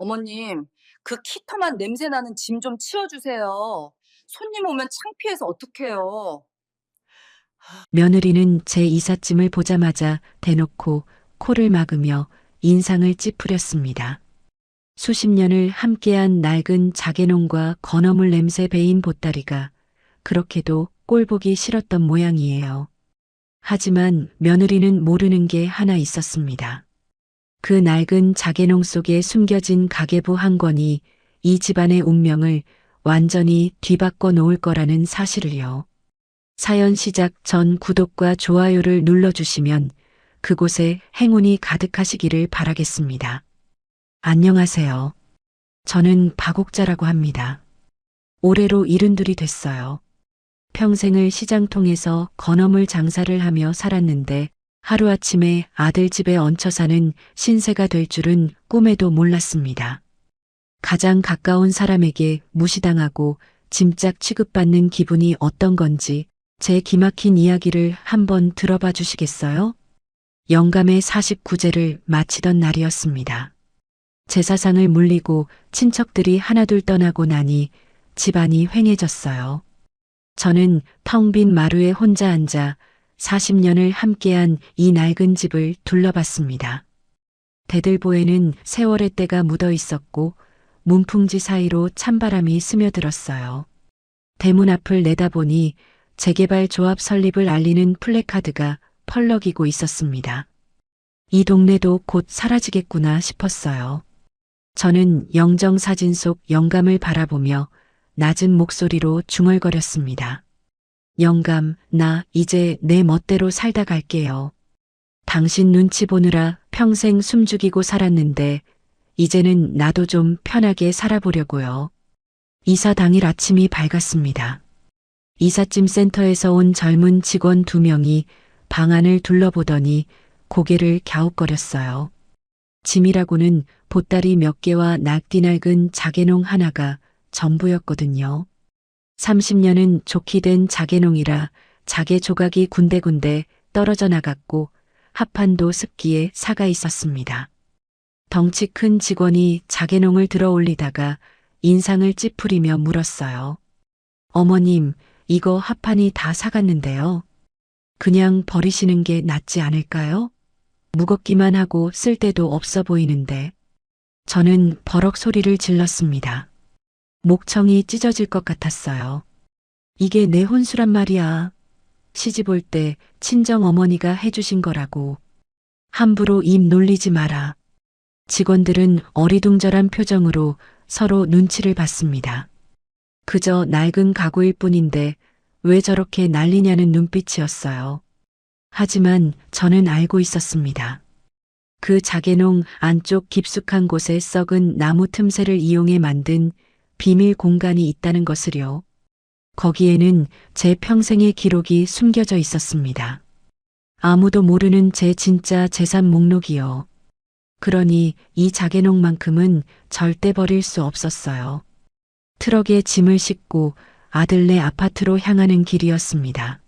어머님, 그 키터만 냄새 나는 짐 좀 치워주세요. 손님 오면 창피해서 어떡해요. 며느리는 제 이삿짐을 보자마자 대놓고 코를 막으며 인상을 찌푸렸습니다. 수십 년을 함께한 낡은 자개농과 건어물 냄새 배인 보따리가 그렇게도 꼴보기 싫었던 모양이에요. 하지만 며느리는 모르는 게 하나 있었습니다. 그 낡은 자개농 속에 숨겨진 가계부 한 권이 이 집안의 운명을 완전히 뒤바꿔 놓을 거라는 사실을요. 사연 시작 전 구독과 좋아요를 눌러주시면 그곳에 행운이 가득하시기를 바라겠습니다. 안녕하세요. 저는 박옥자라고 합니다. 올해로 72이 됐어요. 평생을 시장통에서 건어물 장사를 하며 살았는데 하루아침에 아들 집에 얹혀 사는 신세가 될 줄은 꿈에도 몰랐습니다. 가장 가까운 사람에게 무시당하고 짐짝 취급받는 기분이 어떤 건지 제 기막힌 이야기를 한번 들어봐 주시겠어요? 영감의 49제를 마치던 날이었습니다. 제사상을 물리고 친척들이 하나둘 떠나고 나니 집안이 휑해졌어요. 저는 텅 빈 마루에 혼자 앉아 40년을 함께한 이 낡은 집을 둘러봤습니다. 대들보에는 세월의 때가 묻어 있었고 문풍지 사이로 찬바람이 스며들었어요. 대문 앞을 내다보니 재개발 조합 설립을 알리는 플래카드가 펄럭이고 있었습니다. 이 동네도 곧 사라지겠구나 싶었어요. 저는 영정사진 속 영감을 바라보며 낮은 목소리로 중얼거렸습니다. 영감, 나 이제 내 멋대로 살다 갈게요. 당신 눈치 보느라 평생 숨죽이고 살았는데 이제는 나도 좀 편하게 살아보려고요. 이사 당일 아침이 밝았습니다. 이삿짐 센터에서 온 젊은 직원 2명이 방 안을 둘러보더니 고개를 갸웃거렸어요. 짐이라고는 보따리 몇 개와 낡디 낡은 자개농 하나가 전부였거든요. 30년은 좋게 된 자개농이라 자개 조각이 군데군데 떨어져 나갔고 합판도 습기에 사가 있었습니다. 덩치 큰 직원이 자개농을 들어 올리다가 인상을 찌푸리며 물었어요. 어머님, 이거 합판이 다 사갔는데요. 그냥 버리시는 게 낫지 않을까요? 무겁기만 하고 쓸데도 없어 보이는데. 저는 버럭 소리를 질렀습니다. 목청이 찢어질 것 같았어요. 이게 내 혼수란 말이야. 시집 올 때 친정 어머니가 해주신 거라고. 함부로 입 놀리지 마라. 직원들은 어리둥절한 표정으로 서로 눈치를 봤습니다. 그저 낡은 가구일 뿐인데 왜 저렇게 난리냐는 눈빛이었어요. 하지만 저는 알고 있었습니다. 그 자개농 안쪽 깊숙한 곳에 썩은 나무 틈새를 이용해 만든 비밀 공간이 있다는 것을요. 거기에는 제 평생의 기록이 숨겨져 있었습니다. 아무도 모르는 제 진짜 재산 목록이요. 그러니 이 자개농만큼은 절대 버릴 수 없었어요. 트럭에 짐을 싣고 아들네 아파트로 향하는 길이었습니다.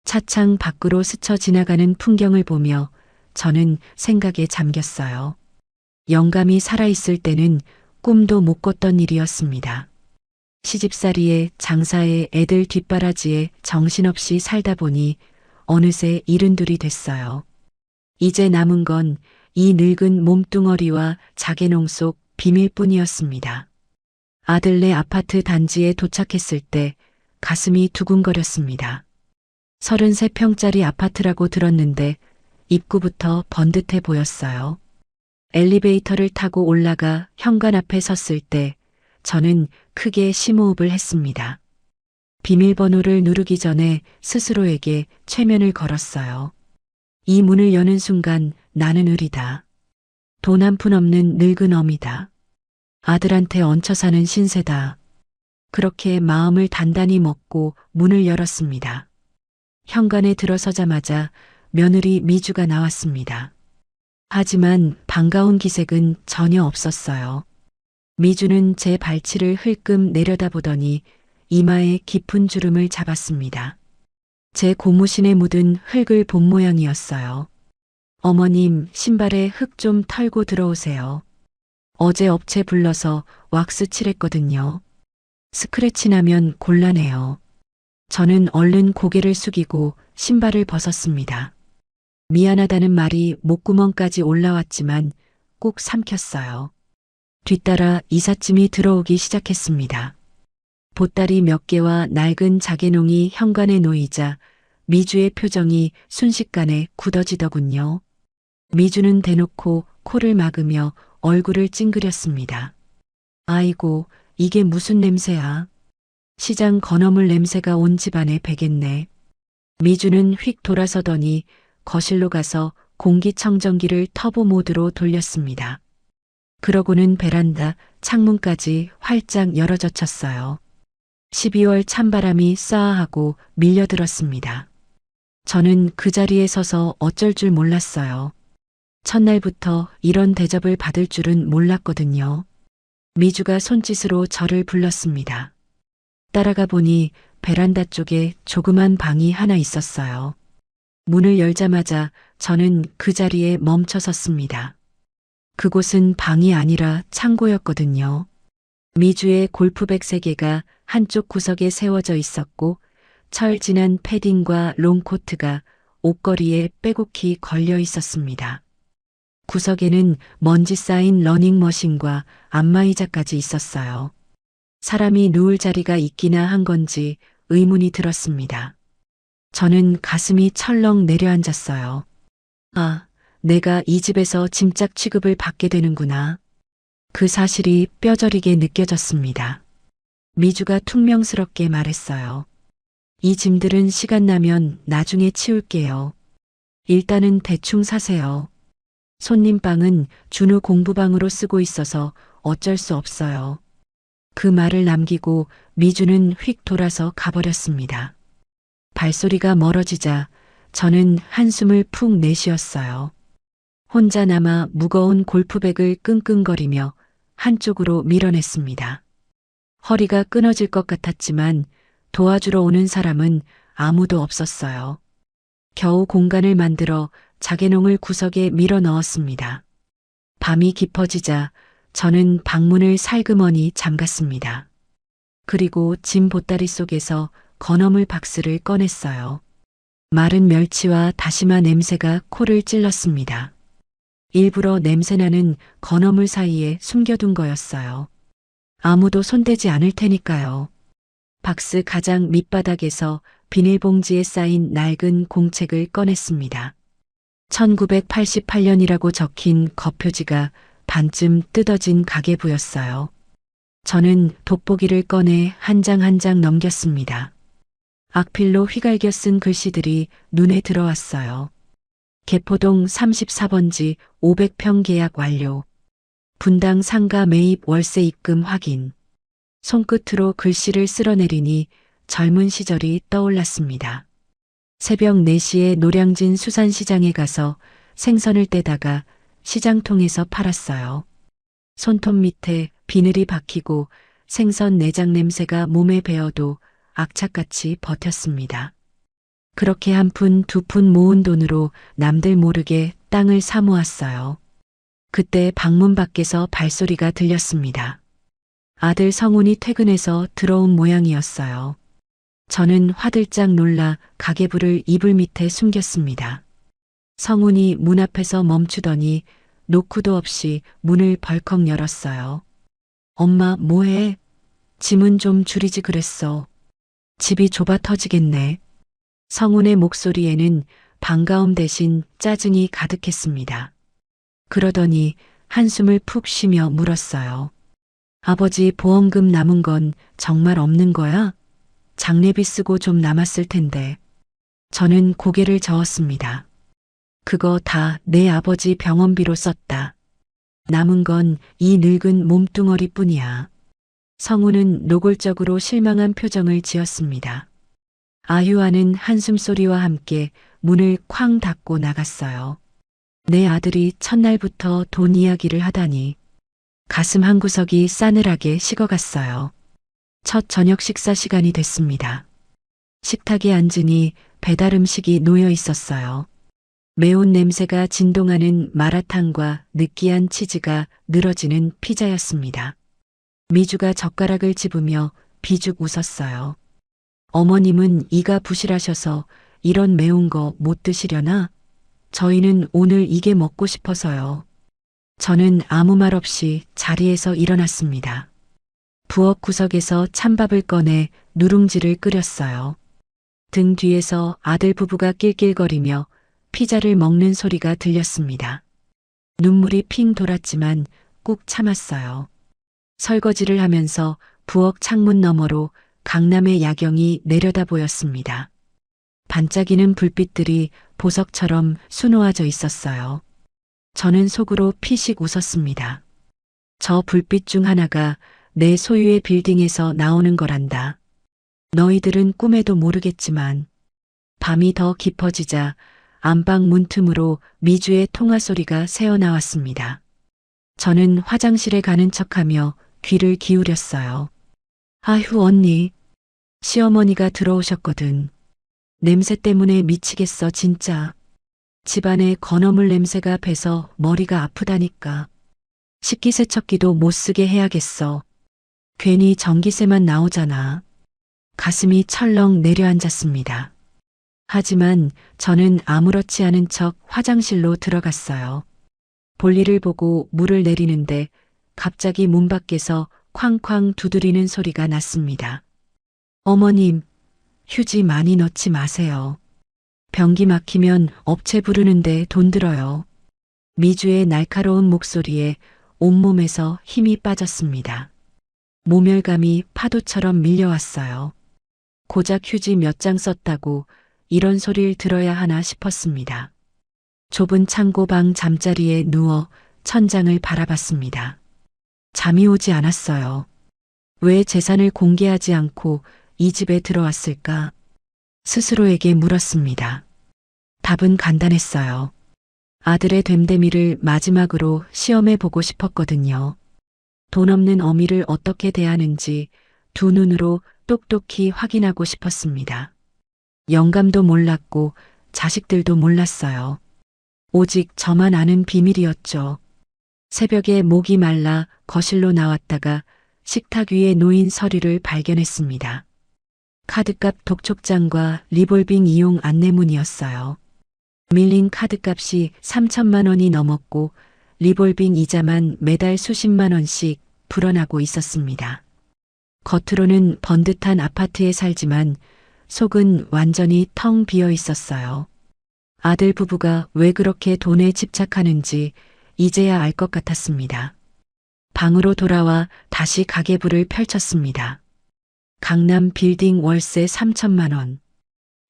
차창 밖으로 스쳐 지나가는 풍경을 보며 저는 생각에 잠겼어요. 영감이 살아있을 때는 꿈도 못 꿨던 일이었습니다. 시집살이에 장사에 애들 뒷바라지에 정신없이 살다 보니 어느새 72이 됐어요. 이제 남은 건 이 늙은 몸뚱어리와 자개농 속 비밀뿐이었습니다. 아들네 아파트 단지에 도착했을 때 가슴이 두근거렸습니다. 33평짜리 아파트라고 들었는데 입구부터 번듯해 보였어요. 엘리베이터를 타고 올라가 현관 앞에 섰을 때 저는 크게 심호흡을 했습니다. 비밀번호를 누르기 전에 스스로에게 최면을 걸었어요. 이 문을 여는 순간 나는 의리다. 돈 한 푼 없는 늙은 어미다. 아들한테 얹혀 사는 신세다. 그렇게 마음을 단단히 먹고 문을 열었습니다. 현관에 들어서자마자 며느리 미주가 나왔습니다. 하지만 반가운 기색은 전혀 없었어요. 미주는 제 발치를 흘끔 내려다보더니 이마에 깊은 주름을 잡았습니다. 제 고무신에 묻은 흙을 본 모양이었어요. 어머님, 신발에 흙 좀 털고 들어오세요. 어제 업체 불러서 왁스 칠했거든요. 스크래치 나면 곤란해요. 저는 얼른 고개를 숙이고 신발을 벗었습니다. 미안하다는 말이 목구멍까지 올라왔지만 꼭 삼켰어요. 뒤따라 이삿짐이 들어오기 시작했습니다. 보따리 몇 개와 낡은 자개농이 현관에 놓이자 미주의 표정이 순식간에 굳어지더군요. 미주는 대놓고 코를 막으며 얼굴을 찡그렸습니다. 아이고, 이게 무슨 냄새야? 시장 건어물 냄새가 온 집안에 배겠네. 미주는 휙 돌아서더니 거실로 가서 공기청정기를 터보 모드로 돌렸습니다. 그러고는 베란다 창문까지 활짝 열어젖혔어요. 12월 찬바람이 쏴하고 밀려들었습니다. 저는 그 자리에 서서 어쩔 줄 몰랐어요. 첫날부터 이런 대접을 받을 줄은 몰랐거든요. 미주가 손짓으로 저를 불렀습니다. 따라가 보니 베란다 쪽에 조그만 방이 하나 있었어요. 문을 열자마자 저는 그 자리에 멈춰 섰습니다. 그곳은 방이 아니라 창고였거든요. 미주의 골프백 3개가 한쪽 구석에 세워져 있었고 철 진한 패딩과 롱코트가 옷걸이에 빼곡히 걸려 있었습니다. 구석에는 먼지 쌓인 러닝머신과 안마의자까지 있었어요. 사람이 누울 자리가 있기나 한 건지 의문이 들었습니다. 저는 가슴이 철렁 내려앉았어요. 아, 내가 이 집에서 짐짝 취급을 받게 되는구나. 그 사실이 뼈저리게 느껴졌습니다. 미주가 퉁명스럽게 말했어요. 이 짐들은 시간 나면 나중에 치울게요. 일단은 대충 사세요. 손님 방은 준우 공부방으로 쓰고 있어서 어쩔 수 없어요. 그 말을 남기고 미주는 휙 돌아서 가버렸습니다. 발소리가 멀어지자 저는 한숨을 푹 내쉬었어요. 혼자 남아 무거운 골프백을 끙끙거리며 한쪽으로 밀어냈습니다. 허리가 끊어질 것 같았지만 도와주러 오는 사람은 아무도 없었어요. 겨우 공간을 만들어 자개농을 구석에 밀어 넣었습니다. 밤이 깊어지자 저는 방문을 살그머니 잠갔습니다. 그리고 짐 보따리 속에서 건어물 박스를 꺼냈어요. 마른 멸치와 다시마 냄새가 코를 찔렀습니다. 일부러 냄새나는 건어물 사이에 숨겨둔 거였어요. 아무도 손대지 않을 테니까요. 박스 가장 밑바닥에서 비닐봉지에 쌓인 낡은 공책을 꺼냈습니다. 1988년이라고 적힌 겉표지가 반쯤 뜯어진 가계부였어요. 저는 돋보기를 꺼내 한 장 한 장 넘겼습니다. 악필로 휘갈겨 쓴 글씨들이 눈에 들어왔어요. 개포동 34번지 500평 계약 완료. 분당 상가 매입 월세 입금 확인. 손끝으로 글씨를 쓸어내리니 젊은 시절이 떠올랐습니다. 새벽 4시에 노량진 수산시장에 가서 생선을 떼다가 시장통에서 팔았어요. 손톱 밑에 비늘이 박히고 생선 내장 냄새가 몸에 배어도 악착같이 버텼습니다. 그렇게 한 푼 두 푼 모은 돈으로 남들 모르게 땅을 사 모았어요. 그때 방문 밖에서 발소리가 들렸습니다. 아들 성훈이 퇴근해서 들어온 모양이었어요. 저는 화들짝 놀라 가계부를 이불 밑에 숨겼습니다. 성훈이 문 앞에서 멈추더니 노크도 없이 문을 벌컥 열었어요. 엄마 뭐해? 짐은 좀 줄이지 그랬어. 집이 좁아 터지겠네. 성훈의 목소리에는 반가움 대신 짜증이 가득했습니다. 그러더니 한숨을 푹 쉬며 물었어요. 아버지 보험금 남은 건 정말 없는 거야? 장례비 쓰고 좀 남았을 텐데. 저는 고개를 저었습니다. 그거 다 내 아버지 병원비로 썼다. 남은 건 이 늙은 몸뚱어리 뿐이야. 성우는 노골적으로 실망한 표정을 지었습니다. 아유아는 한숨소리와 함께 문을 쾅 닫고 나갔어요. 내 아들이 첫날부터 돈 이야기를 하다니. 가슴 한구석이 싸늘하게 식어갔어요. 첫 저녁 식사 시간이 됐습니다. 식탁에 앉으니 배달 음식이 놓여 있었어요. 매운 냄새가 진동하는 마라탕과 느끼한 치즈가 늘어지는 피자였습니다. 미주가 젓가락을 집으며 비죽 웃었어요. 어머님은 이가 부실하셔서 이런 매운 거 못 드시려나? 저희는 오늘 이게 먹고 싶어서요. 저는 아무 말 없이 자리에서 일어났습니다. 부엌 구석에서 찬밥을 꺼내 누룽지를 끓였어요. 등 뒤에서 아들 부부가 낄낄거리며 피자를 먹는 소리가 들렸습니다. 눈물이 핑 돌았지만 꾹 참았어요. 설거지를 하면서 부엌 창문 너머로 강남의 야경이 내려다 보였습니다. 반짝이는 불빛들이 보석처럼 수놓아져 있었어요. 저는 속으로 피식 웃었습니다. 저 불빛 중 하나가 내 소유의 빌딩에서 나오는 거란다. 너희들은 꿈에도 모르겠지만 밤이 더 깊어지자 안방 문틈으로 미주의 통화 소리가 새어나왔습니다. 저는 화장실에 가는 척하며 귀를 기울였어요. 아휴 언니, 시어머니가 들어오셨거든. 냄새 때문에 미치겠어 진짜. 집안에 건어물 냄새가 배서 머리가 아프다니까. 식기세척기도 못 쓰게 해야겠어. 괜히 전기세만 나오잖아. 가슴이 철렁 내려앉았습니다. 하지만 저는 아무렇지 않은 척 화장실로 들어갔어요. 볼일을 보고 물을 내리는데 갑자기 문 밖에서 쾅쾅 두드리는 소리가 났습니다. 어머님, 휴지 많이 넣지 마세요. 변기 막히면 업체 부르는데 돈 들어요. 미주의 날카로운 목소리에 온몸에서 힘이 빠졌습니다. 모멸감이 파도처럼 밀려왔어요. 고작 휴지 몇 장 썼다고 이런 소리를 들어야 하나 싶었습니다. 좁은 창고방 잠자리에 누워 천장을 바라봤습니다. 잠이 오지 않았어요. 왜 재산을 공개하지 않고 이 집에 들어왔을까? 스스로에게 물었습니다. 답은 간단했어요. 아들의 됨됨이를 마지막으로 시험해 보고 싶었거든요. 돈 없는 어미를 어떻게 대하는지 두 눈으로 똑똑히 확인하고 싶었습니다. 영감도 몰랐고 자식들도 몰랐어요. 오직 저만 아는 비밀이었죠. 새벽에 목이 말라 거실로 나왔다가 식탁 위에 놓인 서류를 발견했습니다. 카드값 독촉장과 리볼빙 이용 안내문이었어요. 밀린 카드값이 3천만 원이 넘었고 리볼빙 이자만 매달 수십만 원씩 불어나고 있었습니다. 겉으로는 번듯한 아파트에 살지만 속은 완전히 텅 비어 있었어요. 아들 부부가 왜 그렇게 돈에 집착하는지 이제야 알 것 같았습니다. 방으로 돌아와 다시 가계부를 펼쳤습니다. 강남 빌딩 월세 3천만 원,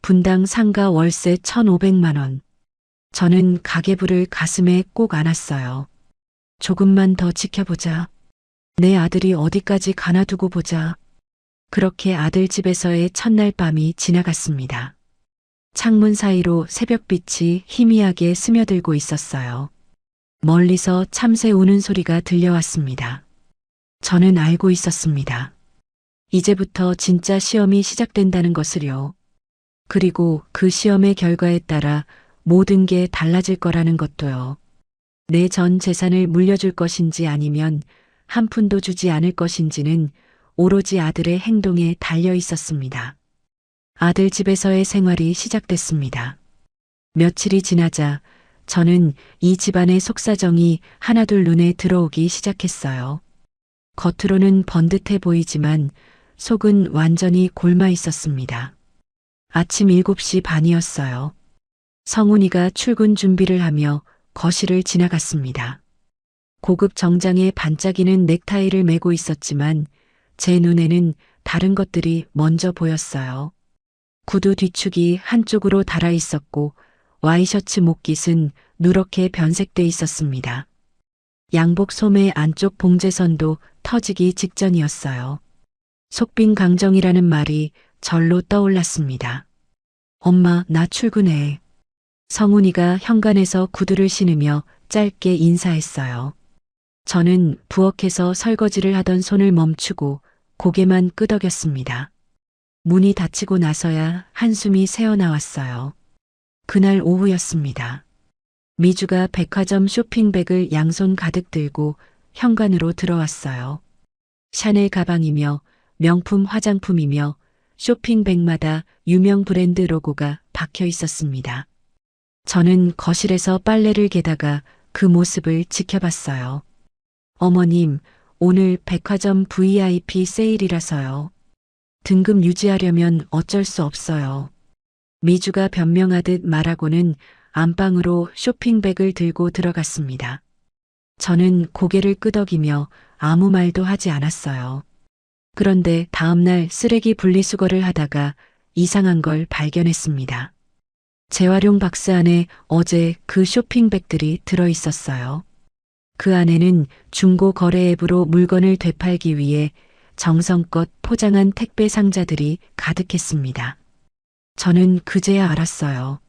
분당 상가 월세 1,500만 원. 저는 가계부를 가슴에 꼭 안았어요. 조금만 더 지켜보자. 내 아들이 어디까지 가나 두고 보자. 그렇게 아들 집에서의 첫날 밤이 지나갔습니다. 창문 사이로 새벽빛이 희미하게 스며들고 있었어요. 멀리서 참새 우는 소리가 들려왔습니다. 저는 알고 있었습니다. 이제부터 진짜 시험이 시작된다는 것을요. 그리고 그 시험의 결과에 따라 모든 게 달라질 거라는 것도요. 내 전 재산을 물려줄 것인지 아니면 한 푼도 주지 않을 것인지는 오로지 아들의 행동에 달려 있었습니다. 아들 집에서의 생활이 시작됐습니다. 며칠이 지나자 저는 이 집안의 속사정이 하나둘 눈에 들어오기 시작했어요. 겉으로는 번듯해 보이지만 속은 완전히 골마 있었습니다. 아침 7시 반이었어요. 성훈이가 출근 준비를 하며 거실을 지나갔습니다. 고급 정장에 반짝이는 넥타이를 메고 있었지만 제 눈에는 다른 것들이 먼저 보였어요. 구두 뒤축이 한쪽으로 달아 있었고 와이셔츠 목깃은 누렇게 변색돼 있었습니다. 양복 소매 안쪽 봉제선도 터지기 직전이었어요. 속빈 강정이라는 말이 절로 떠올랐습니다. 엄마, 나 출근해. 성훈이가 현관에서 구두를 신으며 짧게 인사했어요. 저는 부엌에서 설거지를 하던 손을 멈추고 고개만 끄덕였습니다. 문이 닫히고 나서야 한숨이 새어나왔어요. 그날 오후였습니다. 미주가 백화점 쇼핑백을 양손 가득 들고 현관으로 들어왔어요. 샤넬 가방이며 명품 화장품이며 쇼핑백마다 유명 브랜드 로고가 박혀 있었습니다. 저는 거실에서 빨래를 개다가 그 모습을 지켜봤어요. 어머님, 오늘 백화점 VIP 세일이라서요. 등급 유지하려면 어쩔 수 없어요. 미주가 변명하듯 말하고는 안방으로 쇼핑백을 들고 들어갔습니다. 저는 고개를 끄덕이며 아무 말도 하지 않았어요. 그런데 다음날 쓰레기 분리수거를 하다가 이상한 걸 발견했습니다. 재활용 박스 안에 어제 그 쇼핑백들이 들어 있었어요. 그 안에는 중고 거래 앱으로 물건을 되팔기 위해 정성껏 포장한 택배 상자들이 가득했습니다. 저는 그제야 알았어요.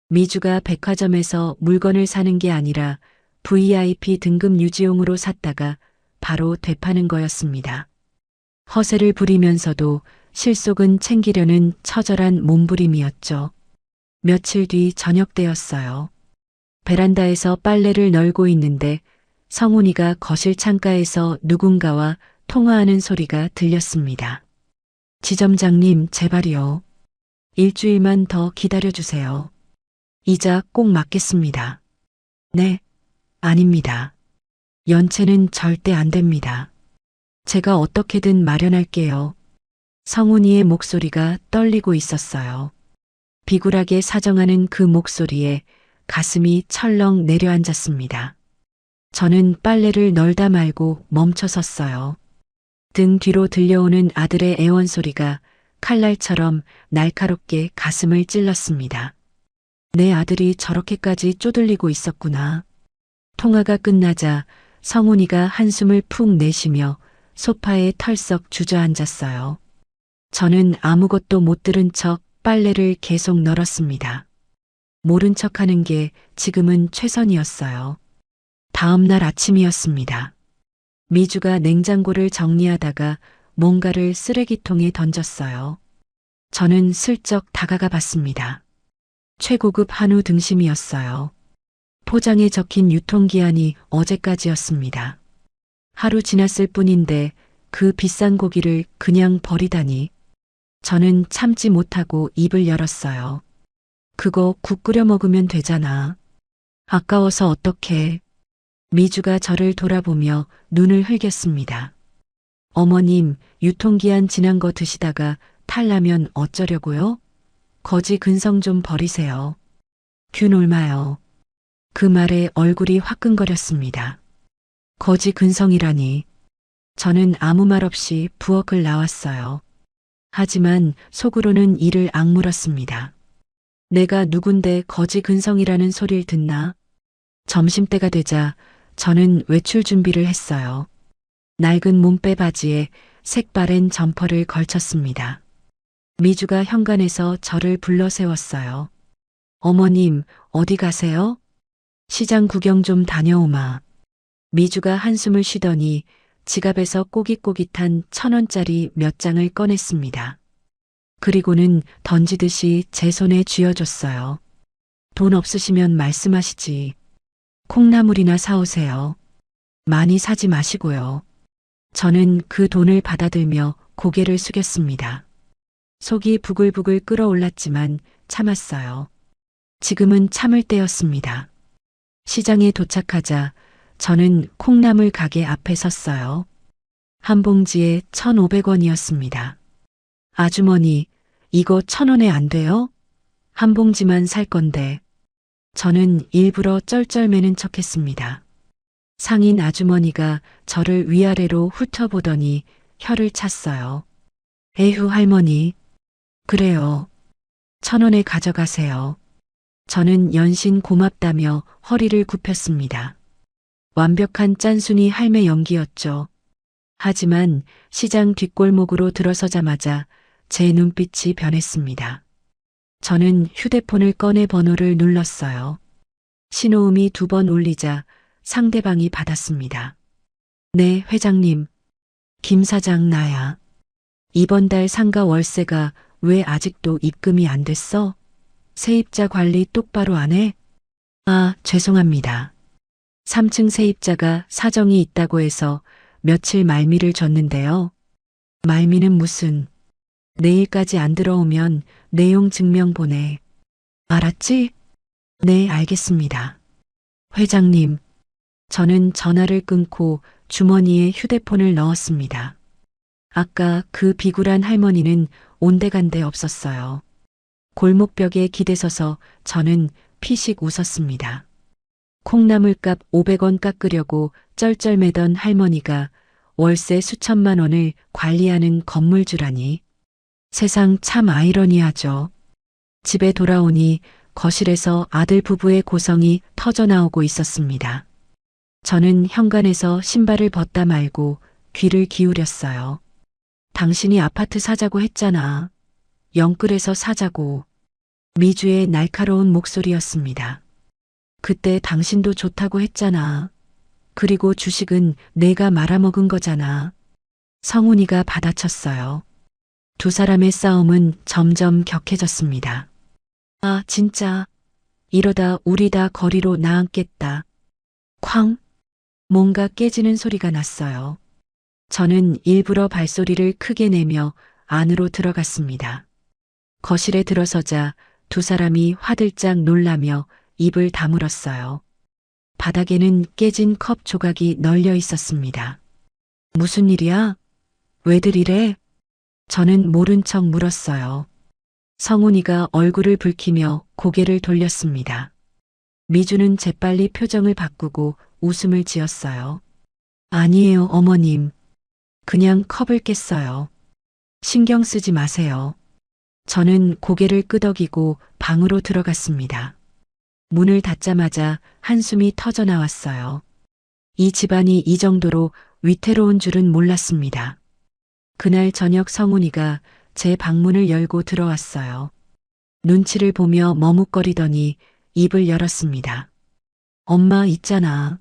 미주가 백화점에서 물건을 사는 게 아니라 VIP 등급 유지용으로 샀다가 바로 되파는 거였습니다. 허세를 부리면서도 실속은 챙기려는 처절한 몸부림이었죠. 며칠 뒤 저녁 때였어요. 베란다에서 빨래를 널고 있는데 성훈이가 거실 창가에서 누군가와 통화하는 소리가 들렸습니다. 지점장님, 제발이요. 일주일만 더 기다려주세요. 이자 꼭 맞겠습니다. 네, 아닙니다. 연체는 절대 안 됩니다. 제가 어떻게든 마련할게요. 성훈이의 목소리가 떨리고 있었어요. 비굴하게 사정하는 그 목소리에 가슴이 철렁 내려앉았습니다. 저는 빨래를 널다 말고 멈춰섰어요. 등 뒤로 들려오는 아들의 애원 소리가 칼날처럼 날카롭게 가슴을 찔렀습니다. 내 아들이 저렇게까지 쪼들리고 있었구나. 통화가 끝나자 성훈이가 한숨을 푹 내쉬며 소파에 털썩 주저앉았어요. 저는 아무것도 못 들은 척 빨래를 계속 널었습니다. 모른 척하는 게 지금은 최선이었어요. 다음 날 아침이었습니다. 미주가 냉장고를 정리하다가 뭔가를 쓰레기통에 던졌어요. 저는 슬쩍 다가가 봤습니다. 최고급 한우 등심이었어요. 포장에 적힌 유통기한이 어제까지였습니다. 하루 지났을 뿐인데 그 비싼 고기를 그냥 버리다니. 저는 참지 못하고 입을 열었어요. 그거 국 끓여 먹으면 되잖아. 아까워서 어떡해. 미주가 저를 돌아보며 눈을 흘겼습니다. 어머님, 유통기한 지난 거 드시다가 탈나면 어쩌려고요? 거지 근성 좀 버리세요. 균 옮아요. 그 말에 얼굴이 화끈거렸습니다. 거지 근성이라니. 저는 아무 말 없이 부엌을 나왔어요. 하지만 속으로는 이를 악물었습니다. 내가 누군데 거지 근성이라는 소리를 듣나? 점심때가 되자 저는 외출 준비를 했어요. 낡은 몸빼 바지에 색바랜 점퍼를 걸쳤습니다. 미주가 현관에서 저를 불러 세웠어요. 어머님, 어디 가세요? 시장 구경 좀 다녀오마. 미주가 한숨을 쉬더니 지갑에서 꼬깃꼬깃한 1,000원짜리 몇 장을 꺼냈습니다. 그리고는 던지듯이 제 손에 쥐어줬어요. 돈 없으시면 말씀하시지. 콩나물이나 사오세요. 많이 사지 마시고요. 저는 그 돈을 받아들며 고개를 숙였습니다. 속이 부글부글 끓어올랐지만 참았어요. 지금은 참을 때였습니다. 시장에 도착하자 저는 콩나물 가게 앞에 섰어요. 한 봉지에 1,500원이었습니다. 아주머니, 이거 1,000원에 안 돼요? 한 봉지만 살 건데. 저는 일부러 쩔쩔매는 척했습니다. 상인 아주머니가 저를 위아래로 훑어보더니 혀를 찼어요. 에휴 할머니. 그래요. 1,000원에 가져가세요. 저는 연신 고맙다며 허리를 굽혔습니다. 완벽한 짠순이 할매 연기였죠. 하지만 시장 뒷골목으로 들어서자마자 제 눈빛이 변했습니다. 저는 휴대폰을 꺼내 번호를 눌렀어요. 신호음이 2번 울리자 상대방이 받았습니다. 네, 회장님. 김 사장 나야. 이번 달 상가 월세가 왜 아직도 입금이 안 됐어? 세입자 관리 똑바로 안 해? 아, 죄송합니다. 3층 세입자가 사정이 있다고 해서 며칠 말미를 줬는데요. 말미는 무슨, 내일까지 안 들어오면 내용 증명 보내. 알았지? 네, 알겠습니다. 회장님, 저는 전화를 끊고 주머니에 휴대폰을 넣었습니다. 아까 그 비굴한 할머니는 온데간데 없었어요. 골목벽에 기대서서 저는 피식 웃었습니다. 콩나물값 500원 깎으려고 쩔쩔매던 할머니가 월세 수천만 원을 관리하는 건물주라니. 세상 참 아이러니하죠. 집에 돌아오니 거실에서 아들 부부의 고성이 터져나오고 있었습니다. 저는 현관에서 신발을 벗다 말고 귀를 기울였어요. 당신이 아파트 사자고 했잖아. 영끌에서 사자고. 미주의 날카로운 목소리였습니다. 그때 당신도 좋다고 했잖아. 그리고 주식은 내가 말아먹은 거잖아. 성훈이가 받아쳤어요. 두 사람의 싸움은 점점 격해졌습니다. 아, 진짜. 이러다 우리 다 거리로 나앉겠다. 쾅! 뭔가 깨지는 소리가 났어요. 저는 일부러 발소리를 크게 내며 안으로 들어갔습니다. 거실에 들어서자 두 사람이 화들짝 놀라며 입을 다물었어요. 바닥에는 깨진 컵 조각이 널려 있었습니다. 무슨 일이야? 왜들 이래? 저는 모른 척 물었어요. 성훈이가 얼굴을 붉히며 고개를 돌렸습니다. 미주는 재빨리 표정을 바꾸고 웃음을 지었어요. 아니에요, 어머님. 그냥 컵을 깼어요. 신경 쓰지 마세요. 저는 고개를 끄덕이고 방으로 들어갔습니다. 문을 닫자마자 한숨이 터져 나왔어요. 이 집안이 이 정도로 위태로운 줄은 몰랐습니다. 그날 저녁 성훈이가 제 방문을 열고 들어왔어요. 눈치를 보며 머뭇거리더니 입을 열었습니다. 엄마 있잖아.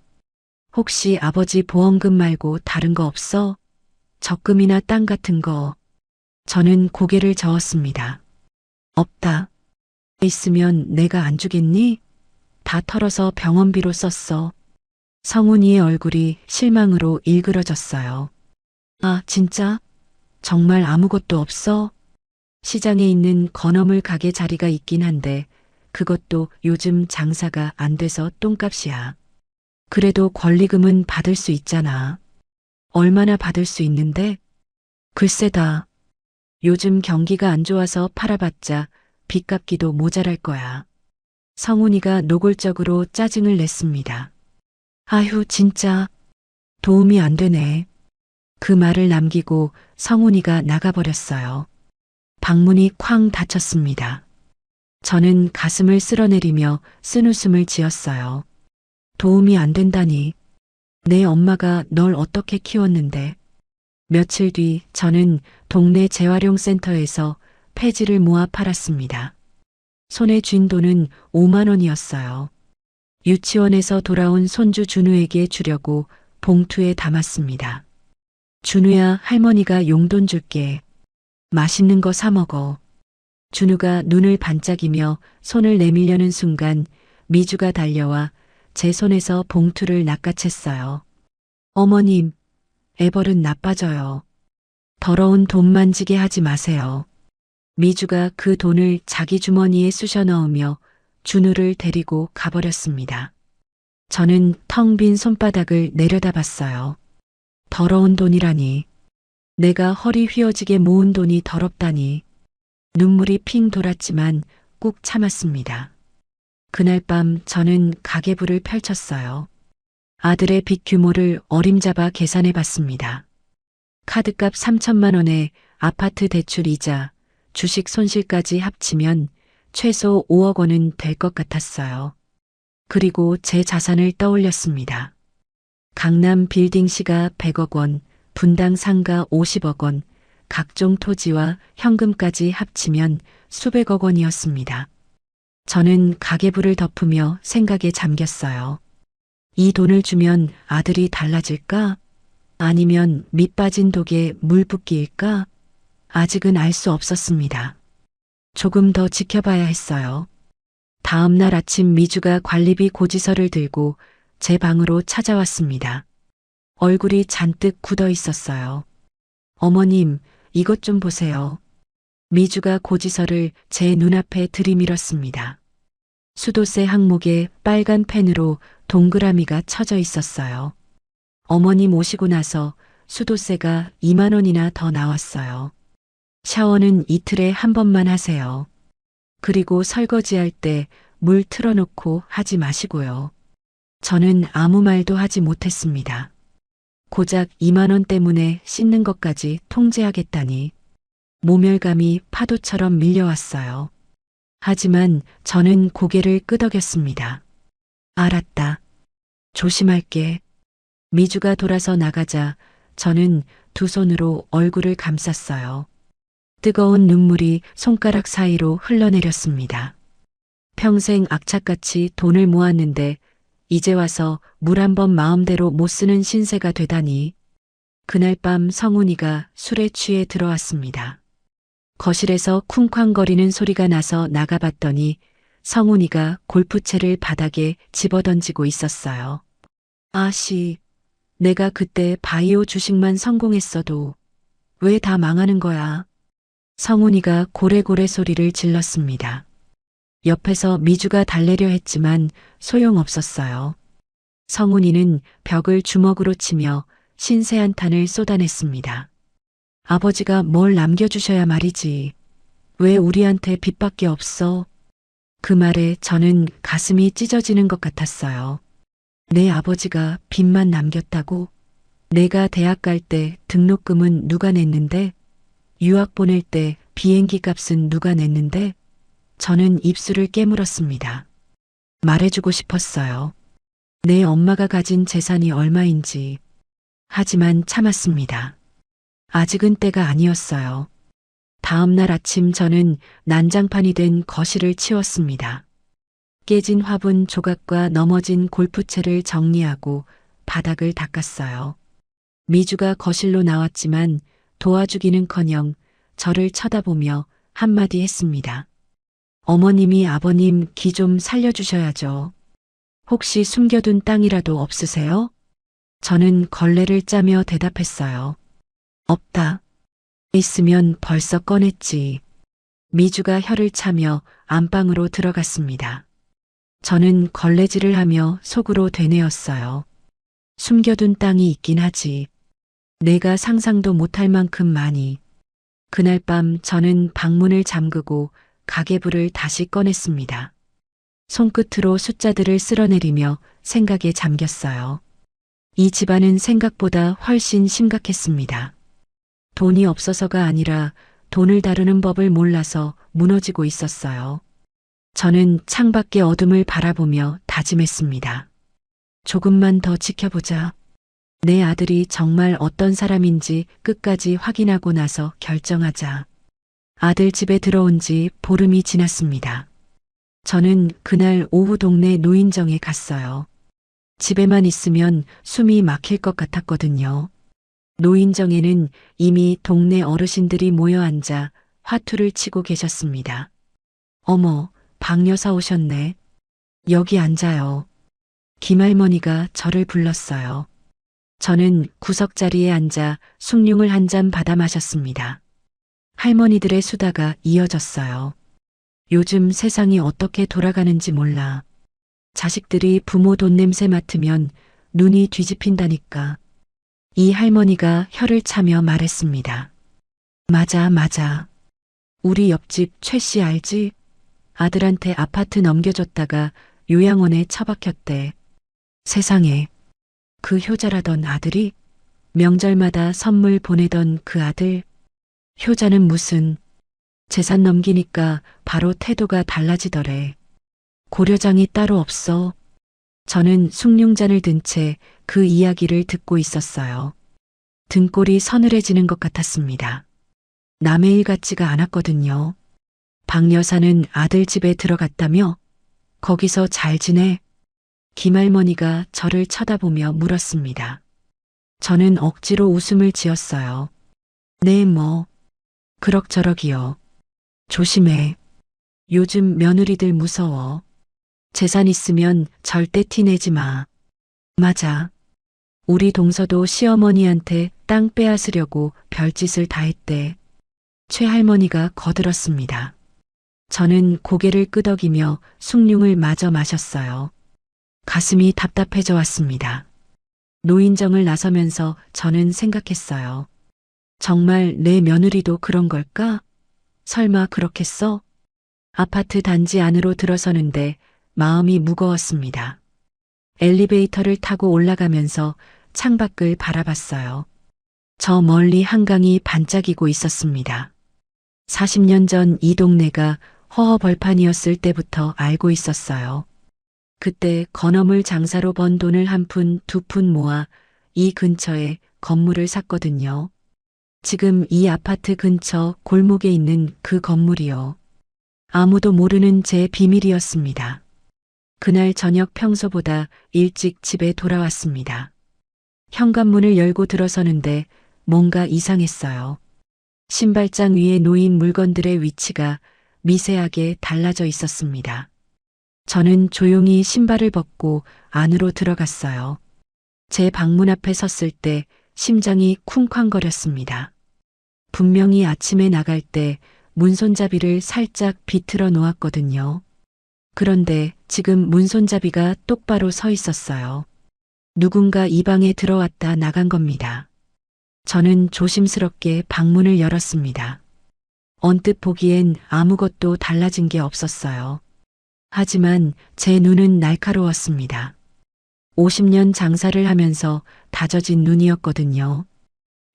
혹시 아버지 보험금 말고 다른 거 없어? 적금이나 땅 같은 거. 저는 고개를 저었습니다. 없다. 있으면 내가 안 주겠니? 다 털어서 병원비로 썼어. 성훈이의 얼굴이 실망으로 일그러졌어요. 아, 진짜? 정말 아무것도 없어? 시장에 있는 건어물 가게 자리가 있긴 한데 그것도 요즘 장사가 안 돼서 똥값이야. 그래도 권리금은 받을 수 있잖아. 얼마나 받을 수 있는데? 글쎄다. 요즘 경기가 안 좋아서 팔아봤자 빚 갚기도 모자랄 거야. 성훈이가 노골적으로 짜증을 냈습니다. 아휴, 진짜 도움이 안 되네. 그 말을 남기고 성훈이가 나가버렸어요. 방문이 쾅 닫혔습니다. 저는 가슴을 쓸어내리며 쓴웃음을 지었어요. 도움이 안 된다니. 내 엄마가 널 어떻게 키웠는데. 며칠 뒤 저는 동네 재활용센터에서 폐지를 모아 팔았습니다. 손에 쥔 돈은 5만 원이었어요. 유치원에서 돌아온 손주 준우에게 주려고 봉투에 담았습니다. 준우야, 할머니가 용돈 줄게. 맛있는 거 사 먹어. 준우가 눈을 반짝이며 손을 내밀려는 순간 미주가 달려와 제 손에서 봉투를 낚아챘어요. 어머님, 애벌은 나빠져요. 더러운 돈 만지게 하지 마세요. 미주가 그 돈을 자기 주머니에 쑤셔 넣으며 준우를 데리고 가버렸습니다. 저는 텅 빈 손바닥을 내려다봤어요. 더러운 돈이라니. 내가 허리 휘어지게 모은 돈이 더럽다니. 눈물이 핑 돌았지만 꾹 참았습니다. 그날 밤 저는 가계부를 펼쳤어요. 아들의 빚 규모를 어림잡아 계산해 봤습니다. 카드값 3천만 원에 아파트 대출 이자, 주식 손실까지 합치면 최소 5억 원은 될 것 같았어요. 그리고 제 자산을 떠올렸습니다. 강남 빌딩 시가 100억 원, 분당 상가 50억 원, 각종 토지와 현금까지 합치면 수백억 원이었습니다. 저는 가계부를 덮으며 생각에 잠겼어요. 이 돈을 주면 아들이 달라질까? 아니면 밑 빠진 독에 물 붓기일까? 아직은 알 수 없었습니다. 조금 더 지켜봐야 했어요. 다음 날 아침 미주가 관리비 고지서를 들고 제 방으로 찾아왔습니다. 얼굴이 잔뜩 굳어 있었어요. 어머님, 이것 좀 보세요. 미주가 고지서를 제 눈앞에 들이밀었습니다. 수도세 항목에 빨간 펜으로 동그라미가 쳐져 있었어요. 어머님 오시고 나서 수도세가 2만 원이나 더 나왔어요. 샤워는 이틀에 한 번만 하세요. 그리고 설거지할 때 물 틀어놓고 하지 마시고요. 저는 아무 말도 하지 못했습니다. 고작 2만 원 때문에 씻는 것까지 통제하겠다니 모멸감이 파도처럼 밀려왔어요. 하지만 저는 고개를 끄덕였습니다. 알았다. 조심할게. 미주가 돌아서 나가자 저는 두 손으로 얼굴을 감쌌어요. 뜨거운 눈물이 손가락 사이로 흘러내렸습니다. 평생 악착같이 돈을 모았는데 이제 와서 물 한 번 마음대로 못 쓰는 신세가 되다니. 그날 밤 성훈이가 술에 취해 들어왔습니다. 거실에서 쿵쾅거리는 소리가 나서 나가봤더니 성훈이가 골프채를 바닥에 집어던지고 있었어요. 아씨, 내가 그때 바이오 주식만 성공했어도 왜 다 망하는 거야? 성훈이가 고래고래 소리를 질렀습니다. 옆에서 미주가 달래려 했지만 소용없었어요. 성훈이는 벽을 주먹으로 치며 신세 한탄을 쏟아냈습니다. 아버지가 뭘 남겨주셔야 말이지. 왜 우리한테 빚밖에 없어? 그 말에 저는 가슴이 찢어지는 것 같았어요. 내 아버지가 빚만 남겼다고? 내가 대학 갈 때 등록금은 누가 냈는데? 유학 보낼 때 비행기 값은 누가 냈는데? 저는 입술을 깨물었습니다. 말해주고 싶었어요. 내 엄마가 가진 재산이 얼마인지. 하지만 참았습니다. 아직은 때가 아니었어요. 다음 날 아침 저는 난장판이 된 거실을 치웠습니다. 깨진 화분 조각과 넘어진 골프채를 정리하고 바닥을 닦았어요. 미주가 거실로 나왔지만 도와주기는커녕 저를 쳐다보며 한마디 했습니다. 어머님이 아버님 기 좀 살려주셔야죠. 혹시 숨겨둔 땅이라도 없으세요? 저는 걸레를 짜며 대답했어요. 없다. 있으면 벌써 꺼냈지. 미주가 혀를 차며 안방으로 들어갔습니다. 저는 걸레질을 하며 속으로 되뇌었어요. 숨겨둔 땅이 있긴 하지. 내가 상상도 못할 만큼 많이. 그날 밤 저는 방문을 잠그고 가계부를 다시 꺼냈습니다. 손끝으로 숫자들을 쓸어내리며 생각에 잠겼어요. 이 집안은 생각보다 훨씬 심각했습니다. 돈이 없어서가 아니라 돈을 다루는 법을 몰라서 무너지고 있었어요. 저는 창밖의 어둠을 바라보며 다짐했습니다. 조금만 더 지켜보자. 내 아들이 정말 어떤 사람인지 끝까지 확인하고 나서 결정하자. 아들 집에 들어온 지 보름이 지났습니다. 저는 그날 오후 동네 노인정에 갔어요. 집에만 있으면 숨이 막힐 것 같았거든요. 노인정에는 이미 동네 어르신들이 모여 앉아 화투를 치고 계셨습니다. 어머, 박여사 오셨네. 여기 앉아요. 김할머니가 저를 불렀어요. 저는 구석자리에 앉아 숭늉을 한 잔 받아 마셨습니다. 할머니들의 수다가 이어졌어요. 요즘 세상이 어떻게 돌아가는지 몰라. 자식들이 부모 돈 냄새 맡으면 눈이 뒤집힌다니까. 이 할머니가 혀를 차며 말했습니다. 맞아, 맞아. 우리 옆집 최 씨 알지? 아들한테 아파트 넘겨줬다가 요양원에 처박혔대. 세상에. 그 효자라던 아들이? 명절마다 선물 보내던 그 아들? 효자는 무슨. 재산 넘기니까 바로 태도가 달라지더래. 고려장이 따로 없어. 저는 숭늉잔을 든 채 그 이야기를 듣고 있었어요. 등골이 서늘해지는 것 같았습니다. 남의 일 같지가 않았거든요. 박 여사는 아들 집에 들어갔다며? 거기서 잘 지내? 김할머니가 저를 쳐다보며 물었습니다. 저는 억지로 웃음을 지었어요. 네, 뭐. 그럭저럭이요. 조심해. 요즘 며느리들 무서워. 재산 있으면 절대 티내지 마. 맞아. 우리 동서도 시어머니한테 땅 빼앗으려고 별짓을 다 했대. 최할머니가 거들었습니다. 저는 고개를 끄덕이며 숭늉을 마저 마셨어요. 가슴이 답답해져 왔습니다. 노인정을 나서면서 저는 생각했어요. 정말 내 며느리도 그런 걸까? 설마 그렇겠어? 아파트 단지 안으로 들어서는데 마음이 무거웠습니다. 엘리베이터를 타고 올라가면서 창밖을 바라봤어요. 저 멀리 한강이 반짝이고 있었습니다. 40년 전 이 동네가 허허벌판이었을 때부터 알고 있었어요. 그때 건어물 장사로 번 돈을 한 푼, 두 푼 모아 이 근처에 건물을 샀거든요. 지금 이 아파트 근처 골목에 있는 그 건물이요. 아무도 모르는 제 비밀이었습니다. 그날 저녁 평소보다 일찍 집에 돌아왔습니다. 현관문을 열고 들어서는데 뭔가 이상했어요. 신발장 위에 놓인 물건들의 위치가 미세하게 달라져 있었습니다. 저는 조용히 신발을 벗고 안으로 들어갔어요. 제 방문 앞에 섰을 때 심장이 쿵쾅거렸습니다. 분명히 아침에 나갈 때 문손잡이를 살짝 비틀어 놓았거든요. 그런데 지금 문손잡이가 똑바로 서 있었어요. 누군가 이 방에 들어왔다 나간 겁니다. 저는 조심스럽게 방문을 열었습니다. 언뜻 보기엔 아무것도 달라진 게 없었어요. 하지만 제 눈은 날카로웠습니다. 50년 장사를 하면서 다져진 눈이었거든요.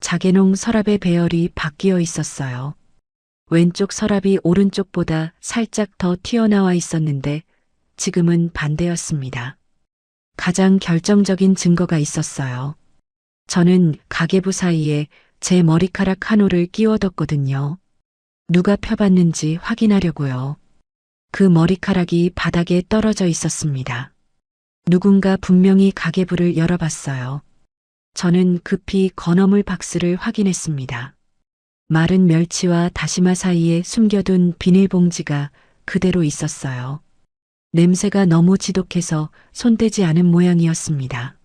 자개농 서랍의 배열이 바뀌어 있었어요. 왼쪽 서랍이 오른쪽보다 살짝 더 튀어나와 있었는데 지금은 반대였습니다. 가장 결정적인 증거가 있었어요. 저는 가계부 사이에 제 머리카락 한 올을 끼워뒀거든요. 누가 펴봤는지 확인하려고요. 그 머리카락이 바닥에 떨어져 있었습니다. 누군가 분명히 가계부를 열어봤어요. 저는 급히 건어물 박스를 확인했습니다. 마른 멸치와 다시마 사이에 숨겨둔 비닐봉지가 그대로 있었어요. 냄새가 너무 지독해서 손대지 않은 모양이었습니다.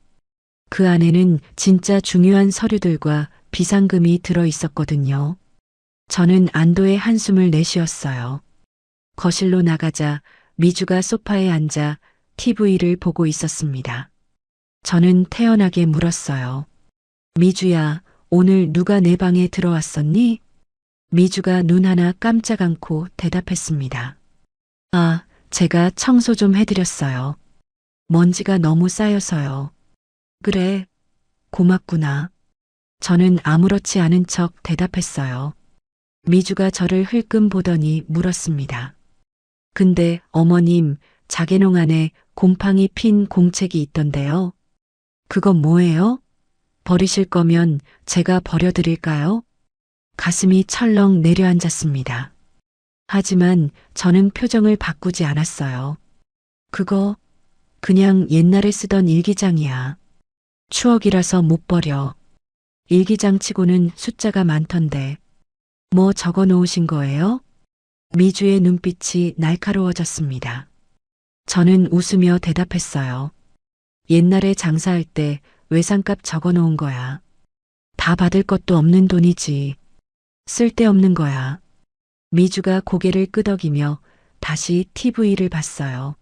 그 안에는 진짜 중요한 서류들과 비상금이 들어 있었거든요. 저는 안도의 한숨을 내쉬었어요. 거실로 나가자 미주가 소파에 앉아 TV를 보고 있었습니다. 저는 태연하게 물었어요. 미주야, 오늘 누가 내 방에 들어왔었니? 미주가 눈 하나 깜짝 않고 대답했습니다. 아, 제가 청소 좀 해드렸어요. 먼지가 너무 쌓여서요. 그래, 고맙구나. 저는 아무렇지 않은 척 대답했어요. 미주가 저를 흘끔 보더니 물었습니다. 근데 어머님, 자개농 안에 곰팡이 핀 공책이 있던데요. 그건 뭐예요? 버리실 거면 제가 버려드릴까요? 가슴이 철렁 내려앉았습니다. 하지만 저는 표정을 바꾸지 않았어요. 그거 그냥 옛날에 쓰던 일기장이야. 추억이라서 못 버려. 일기장 치고는 숫자가 많던데. 뭐 적어 놓으신 거예요? 미주의 눈빛이 날카로워졌습니다. 저는 웃으며 대답했어요. 옛날에 장사할 때 외상값 적어 놓은 거야. 다 받을 것도 없는 돈이지. 쓸데없는 거야. 미주가 고개를 끄덕이며 다시 TV를 봤어요.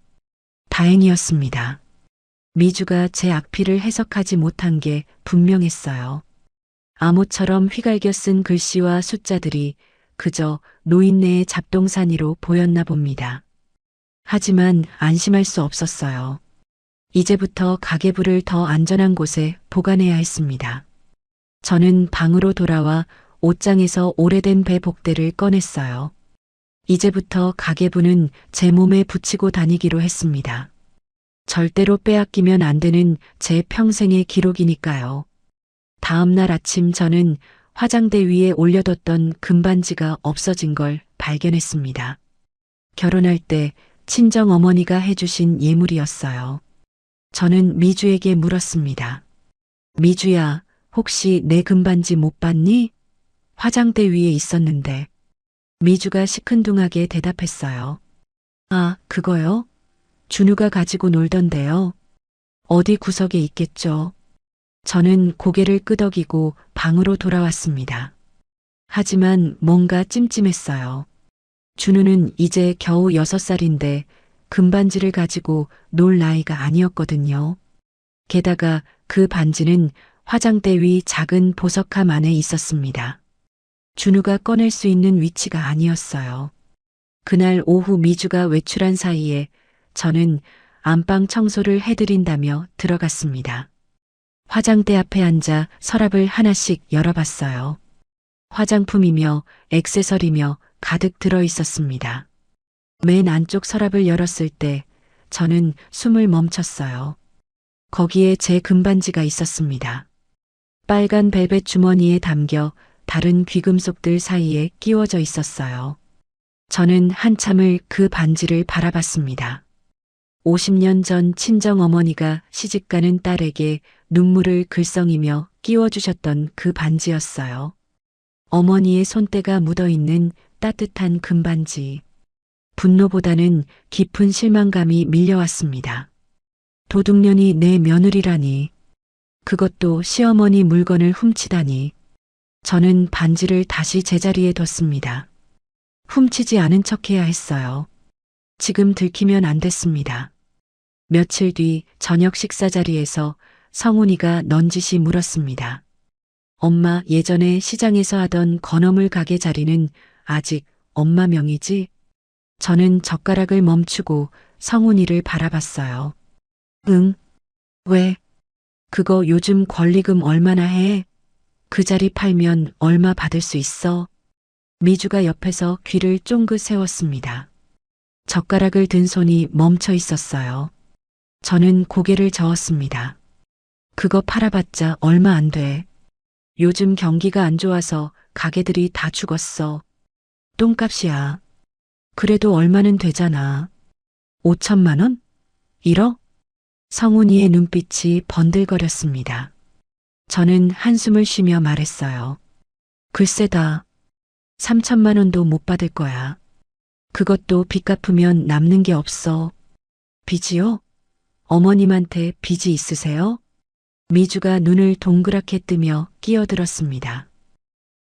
다행이었습니다. 미주가 제 악필을 해석하지 못한 게 분명했어요. 암호처럼 휘갈겨 쓴 글씨와 숫자들이 그저 노인네의 잡동사니로 보였나 봅니다. 하지만 안심할 수 없었어요. 이제부터 가계부를 더 안전한 곳에 보관해야 했습니다. 저는 방으로 돌아와 옷장에서 오래된 배 복대를 꺼냈어요. 이제부터 가계부는 제 몸에 붙이고 다니기로 했습니다. 절대로 빼앗기면 안 되는 제 평생의 기록이니까요. 다음 날 아침 저는 화장대 위에 올려뒀던 금반지가 없어진 걸 발견했습니다. 결혼할 때 친정 어머니가 해주신 예물이었어요. 저는 미주에게 물었습니다. 미주야, 혹시 내 금반지 못 봤니? 화장대 위에 있었는데. 미주가 시큰둥하게 대답했어요. 아, 그거요? 준우가 가지고 놀던데요. 어디 구석에 있겠죠. 저는 고개를 끄덕이고 방으로 돌아왔습니다. 하지만 뭔가 찜찜했어요. 준우는 이제 겨우 6살인데 금반지를 가지고 놀 나이가 아니었거든요. 게다가 그 반지는 화장대 위 작은 보석함 안에 있었습니다. 준우가 꺼낼 수 있는 위치가 아니었어요. 그날 오후 미주가 외출한 사이에 저는 안방 청소를 해드린다며 들어갔습니다. 화장대 앞에 앉아 서랍을 하나씩 열어봤어요. 화장품이며 액세서리며 가득 들어 있었습니다. 맨 안쪽 서랍을 열었을 때 저는 숨을 멈췄어요. 거기에 제 금반지가 있었습니다. 빨간 벨벳 주머니에 담겨 다른 귀금속들 사이에 끼워져 있었어요. 저는 한참을 그 반지를 바라봤습니다. 50년 전 친정 어머니가 시집가는 딸에게 눈물을 글썽이며 끼워주셨던 그 반지였어요. 어머니의 손때가 묻어있는 따뜻한 금반지. 분노보다는 깊은 실망감이 밀려왔습니다. 도둑년이 내 며느리라니. 그것도 시어머니 물건을 훔치다니. 저는 반지를 다시 제자리에 뒀습니다. 훔치지 않은 척해야 했어요. 지금 들키면 안 됐습니다. 며칠 뒤 저녁 식사 자리에서 성훈이가 넌지시 물었습니다. 엄마, 예전에 시장에서 하던 건어물 가게 자리는 아직 엄마 명의지? 저는 젓가락을 멈추고 성훈이를 바라봤어요. 응? 왜? 그거 요즘 권리금 얼마나 해? 그 자리 팔면 얼마 받을 수 있어? 미주가 옆에서 귀를 쫑긋 세웠습니다. 젓가락을 든 손이 멈춰 있었어요. 저는 고개를 저었습니다. 그거 팔아봤자 얼마 안 돼. 요즘 경기가 안 좋아서 가게들이 다 죽었어. 똥값이야. 그래도 얼마는 되잖아. 5천만 원? 1억? 성훈이의 눈빛이 번들거렸습니다. 저는 한숨을 쉬며 말했어요. 글쎄다. 3천만 원도 못 받을 거야. 그것도 빚 갚으면 남는 게 없어. 빚이요? 어머님한테 빚이 있으세요? 미주가 눈을 동그랗게 뜨며 끼어들었습니다.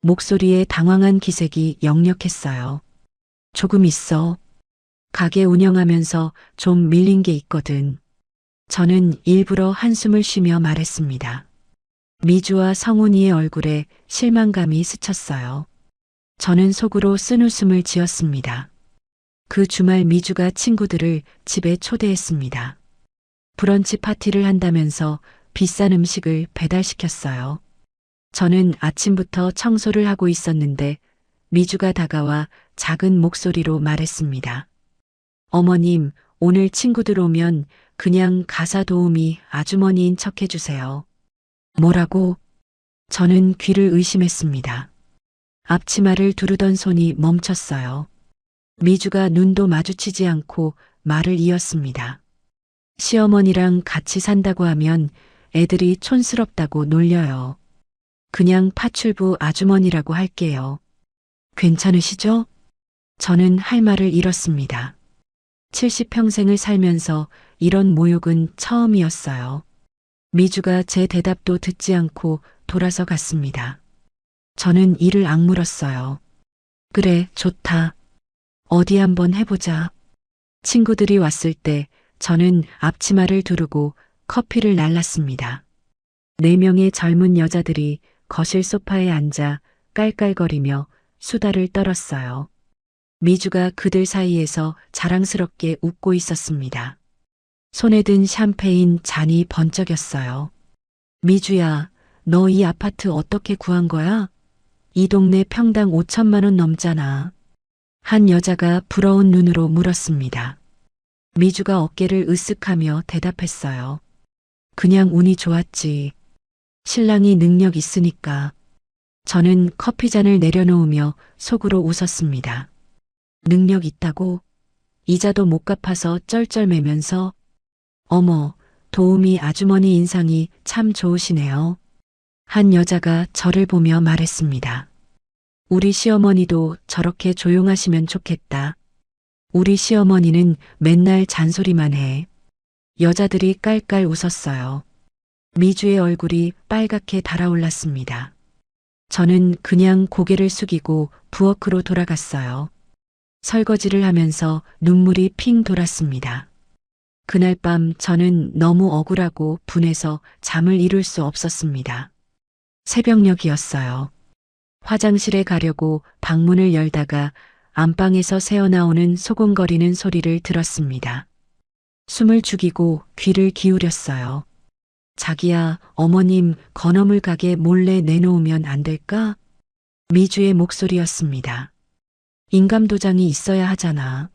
목소리에 당황한 기색이 역력했어요. 조금 있어. 가게 운영하면서 좀 밀린 게 있거든. 저는 일부러 한숨을 쉬며 말했습니다. 미주와 성훈이의 얼굴에 실망감이 스쳤어요. 저는 속으로 쓴웃음을 지었습니다. 그 주말 미주가 친구들을 집에 초대했습니다. 브런치 파티를 한다면서 비싼 음식을 배달시켰어요. 저는 아침부터 청소를 하고 있었는데 미주가 다가와 작은 목소리로 말했습니다. 어머님, 오늘 친구들 오면 그냥 가사 도우미 아주머니인 척 해주세요. 뭐라고? 저는 귀를 의심했습니다. 앞치마를 두르던 손이 멈췄어요. 미주가 눈도 마주치지 않고 말을 이었습니다. 시어머니랑 같이 산다고 하면 애들이 촌스럽다고 놀려요. 그냥 파출부 아주머니라고 할게요. 괜찮으시죠? 저는 할 말을 잃었습니다. 70평생을 살면서 이런 모욕은 처음이었어요. 미주가 제 대답도 듣지 않고 돌아서 갔습니다. 저는 이를 악물었어요. 그래, 좋다. 어디 한번 해보자. 친구들이 왔을 때 저는 앞치마를 두르고 커피를 날랐습니다. 4명의 젊은 여자들이 거실 소파에 앉아 깔깔거리며 수다를 떨었어요. 미주가 그들 사이에서 자랑스럽게 웃고 있었습니다. 손에 든 샴페인 잔이 번쩍였어요. 미주야, 너 이 아파트 어떻게 구한 거야? 이 동네 평당 5천만 원 넘잖아. 한 여자가 부러운 눈으로 물었습니다. 미주가 어깨를 으쓱하며 대답했어요. 그냥 운이 좋았지. 신랑이 능력 있으니까. 저는 커피잔을 내려놓으며 속으로 웃었습니다. 능력 있다고? 이자도 못 갚아서 쩔쩔매면서. 어머, 도우미 아주머니 인상이 참 좋으시네요. 한 여자가 저를 보며 말했습니다. 우리 시어머니도 저렇게 조용하시면 좋겠다. 우리 시어머니는 맨날 잔소리만 해. 여자들이 깔깔 웃었어요. 미주의 얼굴이 빨갛게 달아올랐습니다. 저는 그냥 고개를 숙이고 부엌으로 돌아갔어요. 설거지를 하면서 눈물이 핑 돌았습니다. 그날 밤 저는 너무 억울하고 분해서 잠을 이룰 수 없었습니다. 새벽녘이었어요. 화장실에 가려고 방문을 열다가 안방에서 새어나오는 소곤거리는 소리를 들었습니다. 숨을 죽이고 귀를 기울였어요. 자기야, 어머님 건어물 가게 몰래 내놓으면 안 될까? 미주의 목소리였습니다. 인감도장이 있어야 하잖아.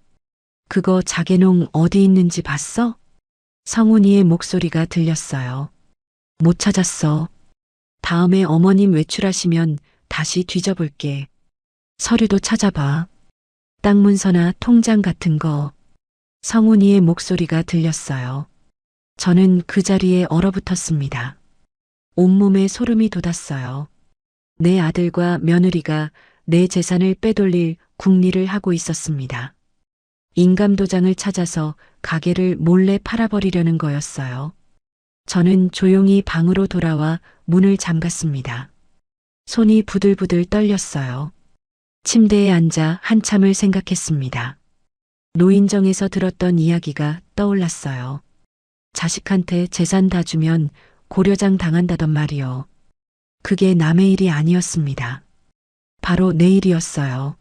그거 자개농 어디 있는지 봤어? 성훈이의 목소리가 들렸어요. 못 찾았어. 다음에 어머님 외출하시면 다시 뒤져볼게. 서류도 찾아봐. 땅 문서나 통장 같은 거. 성훈이의 목소리가 들렸어요. 저는 그 자리에 얼어붙었습니다. 온몸에 소름이 돋았어요. 내 아들과 며느리가 내 재산을 빼돌릴 궁리를 하고 있었습니다. 인감도장을 찾아서 가게를 몰래 팔아버리려는 거였어요. 저는 조용히 방으로 돌아와 문을 잠갔습니다. 손이 부들부들 떨렸어요. 침대에 앉아 한참을 생각했습니다. 노인정에서 들었던 이야기가 떠올랐어요. 자식한테 재산 다 주면 고려장 당한다던 말이요. 그게 남의 일이 아니었습니다. 바로 내 일이었어요.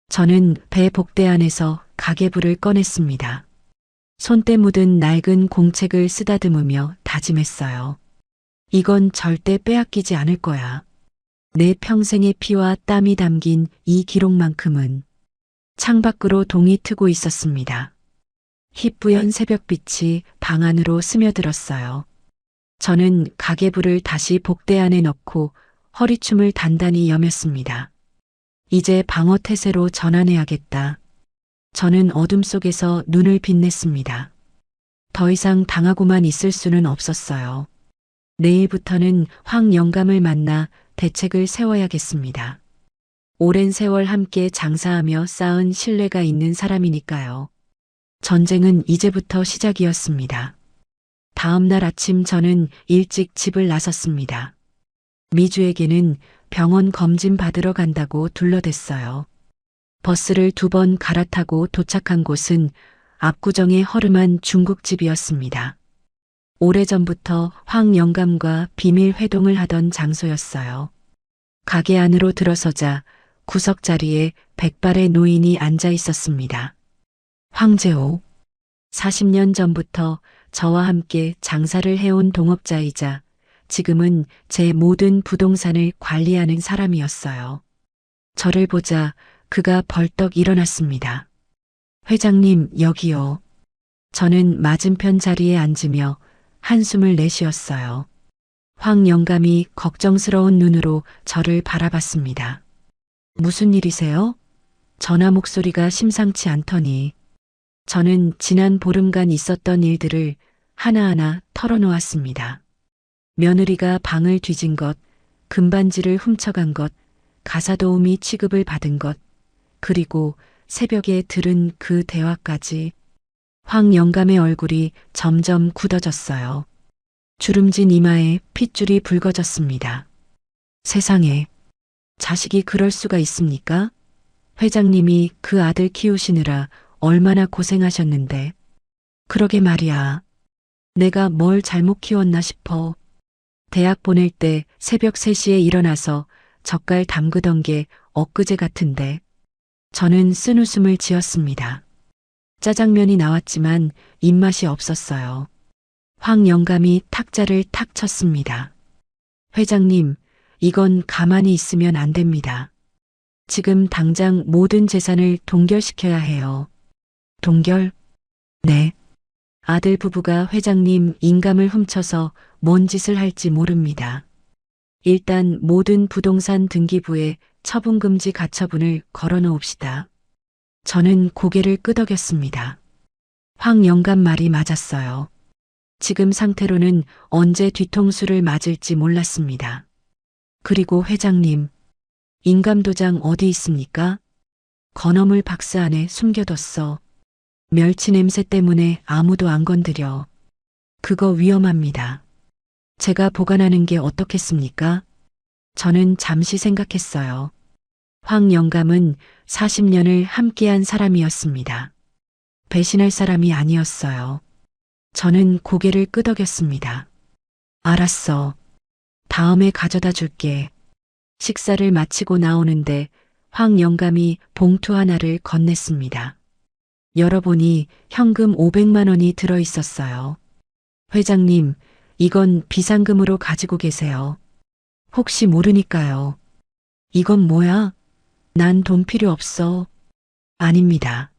저는 배 복대 안에서 가계부를 꺼냈습니다. 손때 묻은 낡은 공책을 쓰다듬으며 다짐했어요. 이건 절대 빼앗기지 않을 거야. 내 평생의 피와 땀이 담긴 이 기록만큼은. 창밖으로 동이 트고 있었습니다. 희뿌연 새벽빛이 방 안으로 스며들었어요. 저는 가계부를 다시 복대 안에 넣고 허리춤을 단단히 여몄습니다. 이제 방어 태세로 전환해야겠다. 저는 어둠 속에서 눈을 빛냈습니다. 더 이상 당하고만 있을 수는 없었어요. 내일부터는 황 영감을 만나 대책을 세워야겠습니다. 오랜 세월 함께 장사하며 쌓은 신뢰가 있는 사람이니까요. 전쟁은 이제부터 시작이었습니다. 다음 날 아침 저는 일찍 집을 나섰습니다. 미주에게는 병원 검진 받으러 간다고 둘러댔어요. 버스를 2번 갈아타고 도착한 곳은 압구정의 허름한 중국집이었습니다. 오래전부터 황 영감과 비밀 회동을 하던 장소였어요. 가게 안으로 들어서자 구석 자리에 백발의 노인이 앉아 있었습니다. 황재호. 40년 전부터 저와 함께 장사를 해온 동업자이자 지금은 제 모든 부동산을 관리하는 사람이었어요. 저를 보자 그가 벌떡 일어났습니다. 회장님, 여기요. 저는 맞은편 자리에 앉으며 한숨을 내쉬었어요. 황 영감이 걱정스러운 눈으로 저를 바라봤습니다. 무슨 일이세요? 전화 목소리가 심상치 않더니 저는 지난 보름간 있었던 일들을 하나하나 털어놓았습니다. 며느리가 방을 뒤진 것, 금반지를 훔쳐간 것, 가사도우미 취급을 받은 것, 그리고 새벽에 들은 그 대화까지. 황 영감의 얼굴이 점점 굳어졌어요. 주름진 이마에 핏줄이 붉어졌습니다. 세상에, 자식이 그럴 수가 있습니까? 회장님이 그 아들 키우시느라 얼마나 고생하셨는데. 그러게 말이야. 내가 뭘 잘못 키웠나 싶어. 대학 보낼 때 새벽 3시에 일어나서 젓갈 담그던 게 엊그제 같은데. 저는 쓴웃음을 지었습니다. 짜장면이 나왔지만 입맛이 없었어요. 황 영감이 탁자를 탁 쳤습니다. 회장님, 이건 가만히 있으면 안 됩니다. 지금 당장 모든 재산을 동결시켜야 해요. 동결? 네. 아들 부부가 회장님 인감을 훔쳐서 뭔 짓을 할지 모릅니다. 일단 모든 부동산 등기부에 처분금지 가처분을 걸어놓읍시다. 저는 고개를 끄덕였습니다. 황 영감 말이 맞았어요. 지금 상태로는 언제 뒤통수를 맞을지 몰랐습니다. 그리고 회장님, 인감도장 어디 있습니까? 건어물 박스 안에 숨겨뒀어. 멸치 냄새 때문에 아무도 안 건드려. 그거 위험합니다. 제가 보관하는 게 어떻겠습니까? 저는 잠시 생각했어요. 황 영감은 40년을 함께한 사람이었습니다. 배신할 사람이 아니었어요. 저는 고개를 끄덕였습니다. 알았어. 다음에 가져다 줄게. 식사를 마치고 나오는데 황 영감이 봉투 하나를 건넸습니다. 열어보니 현금 500만 원이 들어 있었어요. 회장님, 이건 비상금으로 가지고 계세요. 혹시 모르니까요. 이건 뭐야? 난 돈 필요 없어. 아닙니다.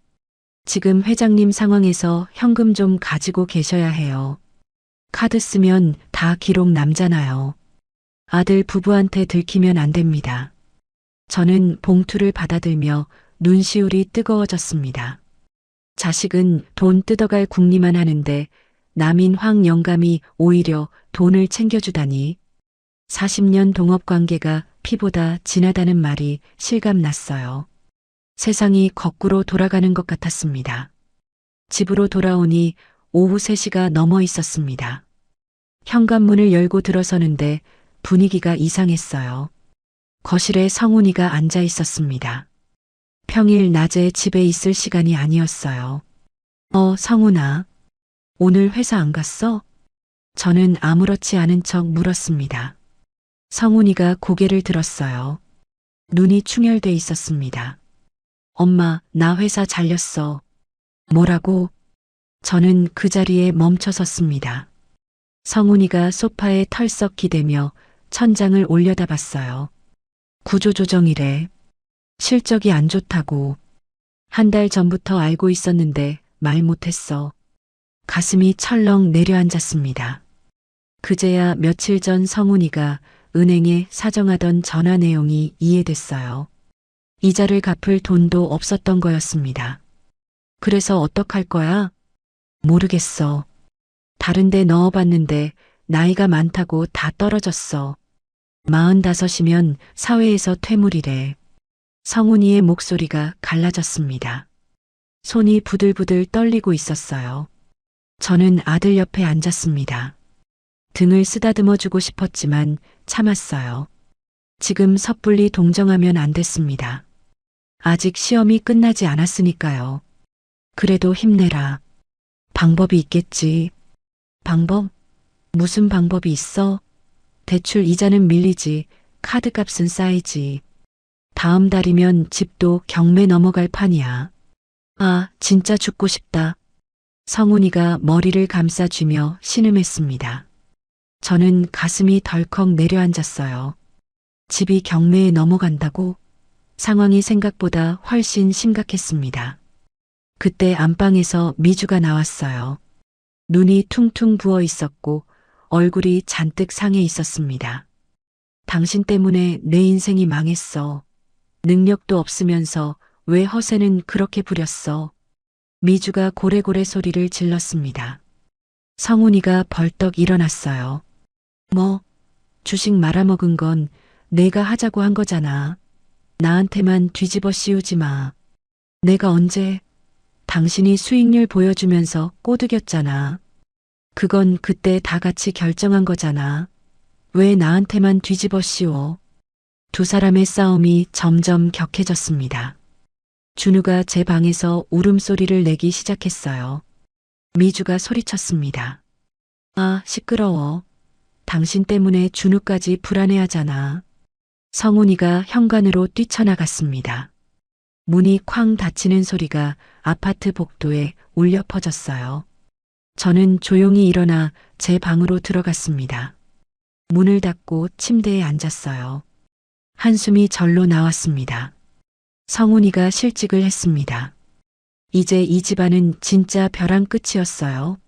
지금 회장님 상황에서 현금 좀 가지고 계셔야 해요. 카드 쓰면 다 기록 남잖아요. 아들 부부한테 들키면 안 됩니다. 저는 봉투를 받아들며 눈시울이 뜨거워졌습니다. 자식은 돈 뜯어갈 궁리만 하는데 남인 황 영감이 오히려 돈을 챙겨주다니. 40년 동업관계가 피보다 진하다는 말이 실감났어요. 세상이 거꾸로 돌아가는 것 같았습니다. 집으로 돌아오니 오후 3시가 넘어 있었습니다. 현관문을 열고 들어서는데 분위기가 이상했어요. 거실에 성훈이가 앉아 있었습니다. 평일 낮에 집에 있을 시간이 아니었어요. 성훈아. 오늘 회사 안 갔어? 저는 아무렇지 않은 척 물었습니다. 성훈이가 고개를 들었어요. 눈이 충혈돼 있었습니다. 엄마, 나 회사 잘렸어. 뭐라고? 저는 그 자리에 멈춰 섰습니다. 성훈이가 소파에 털썩 기대며 천장을 올려다봤어요. 구조조정이래. 실적이 안 좋다고. 한 달 전부터 알고 있었는데 말 못했어. 가슴이 철렁 내려앉았습니다. 그제야 며칠 전 성훈이가 은행에 사정하던 전화 내용이 이해됐어요. 이자를 갚을 돈도 없었던 거였습니다. 그래서 어떡할 거야? 모르겠어. 다른 데 넣어봤는데 나이가 많다고 다 떨어졌어. 45이면 사회에서 퇴물이래. 성훈이의 목소리가 갈라졌습니다. 손이 부들부들 떨리고 있었어요. 저는 아들 옆에 앉았습니다. 등을 쓰다듬어주고 싶었지만 참았어요. 지금 섣불리 동정하면 안 됐습니다. 아직 시험이 끝나지 않았으니까요. 그래도 힘내라. 방법이 있겠지. 방법? 무슨 방법이 있어? 대출 이자는 밀리지, 카드값은 쌓이지. 다음 달이면 집도 경매 넘어갈 판이야. 아, 진짜 죽고 싶다. 성훈이가 머리를 감싸쥐며 신음했습니다. 저는 가슴이 덜컥 내려앉았어요. 집이 경매에 넘어간다고? 상황이 생각보다 훨씬 심각했습니다. 그때 안방에서 미주가 나왔어요. 눈이 퉁퉁 부어 있었고 얼굴이 잔뜩 상해 있었습니다. 당신 때문에 내 인생이 망했어. 능력도 없으면서 왜 허세는 그렇게 부렸어. 미주가 고래고래 소리를 질렀습니다. 성훈이가 벌떡 일어났어요. 뭐, 주식 말아먹은 건 내가 하자고 한 거잖아. 나한테만 뒤집어 씌우지 마. 내가 언제? 당신이 수익률 보여주면서 꼬드겼잖아. 그건 그때 다 같이 결정한 거잖아. 왜 나한테만 뒤집어 씌워? 두 사람의 싸움이 점점 격해졌습니다. 준우가 제 방에서 울음소리를 내기 시작했어요. 미주가 소리쳤습니다. 아, 시끄러워. 당신 때문에 준우까지 불안해하잖아. 성훈이가 현관으로 뛰쳐나갔습니다. 문이 쾅 닫히는 소리가 아파트 복도에 울려 퍼졌어요. 저는 조용히 일어나 제 방으로 들어갔습니다. 문을 닫고 침대에 앉았어요. 한숨이 절로 나왔습니다. 성훈이가 실직을 했습니다. 이제 이 집안은 진짜 벼랑 끝이었어요.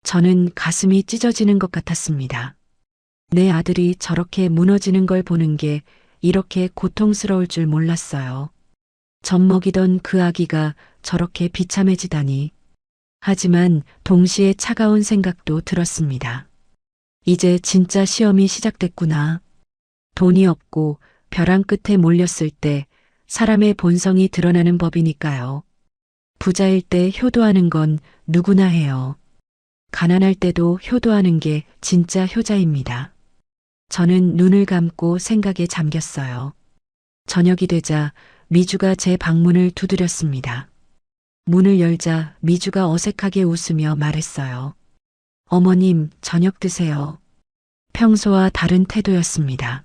저는 가슴이 찢어지는 것 같았습니다. 내 아들이 저렇게 무너지는 걸 보는 게 이렇게 고통스러울 줄 몰랐어요. 젖먹이던 그 아기가 저렇게 비참해지다니. 하지만 동시에 차가운 생각도 들었습니다. 이제 진짜 시험이 시작됐구나. 돈이 없고 벼랑 끝에 몰렸을 때 사람의 본성이 드러나는 법이니까요. 부자일 때 효도하는 건 누구나 해요. 가난할 때도 효도하는 게 진짜 효자입니다. 저는 눈을 감고 생각에 잠겼어요. 저녁이 되자 미주가 제 방문을 두드렸습니다. 문을 열자 미주가 어색하게 웃으며 말했어요. 어머님, 저녁 드세요. 평소와 다른 태도였습니다.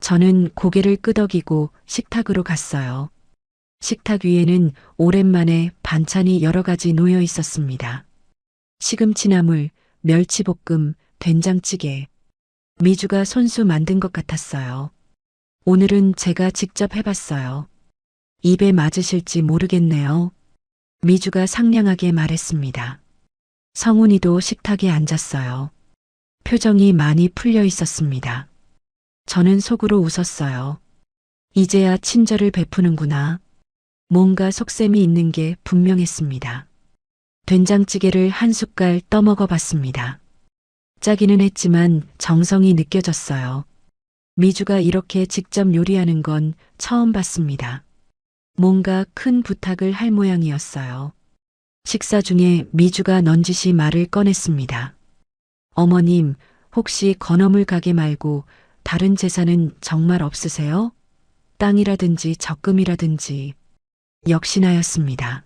저는 고개를 끄덕이고 식탁으로 갔어요. 식탁 위에는 오랜만에 반찬이 여러 가지 놓여 있었습니다. 시금치나물, 멸치볶음, 된장찌개. 미주가 손수 만든 것 같았어요. 오늘은 제가 직접 해봤어요. 입에 맞으실지 모르겠네요. 미주가 상냥하게 말했습니다. 성훈이도 식탁에 앉았어요. 표정이 많이 풀려 있었습니다. 저는 속으로 웃었어요. 이제야 친절을 베푸는구나. 뭔가 속셈이 있는 게 분명했습니다. 된장찌개를 한 숟갈 떠먹어 봤습니다. 짜기는 했지만 정성이 느껴졌어요. 미주가 이렇게 직접 요리하는 건 처음 봤습니다. 뭔가 큰 부탁을 할 모양이었어요. 식사 중에 미주가 넌지시 말을 꺼냈습니다. 어머님, 혹시 건어물 가게 말고 다른 재산은 정말 없으세요? 땅이라든지 적금이라든지. 역시나였습니다.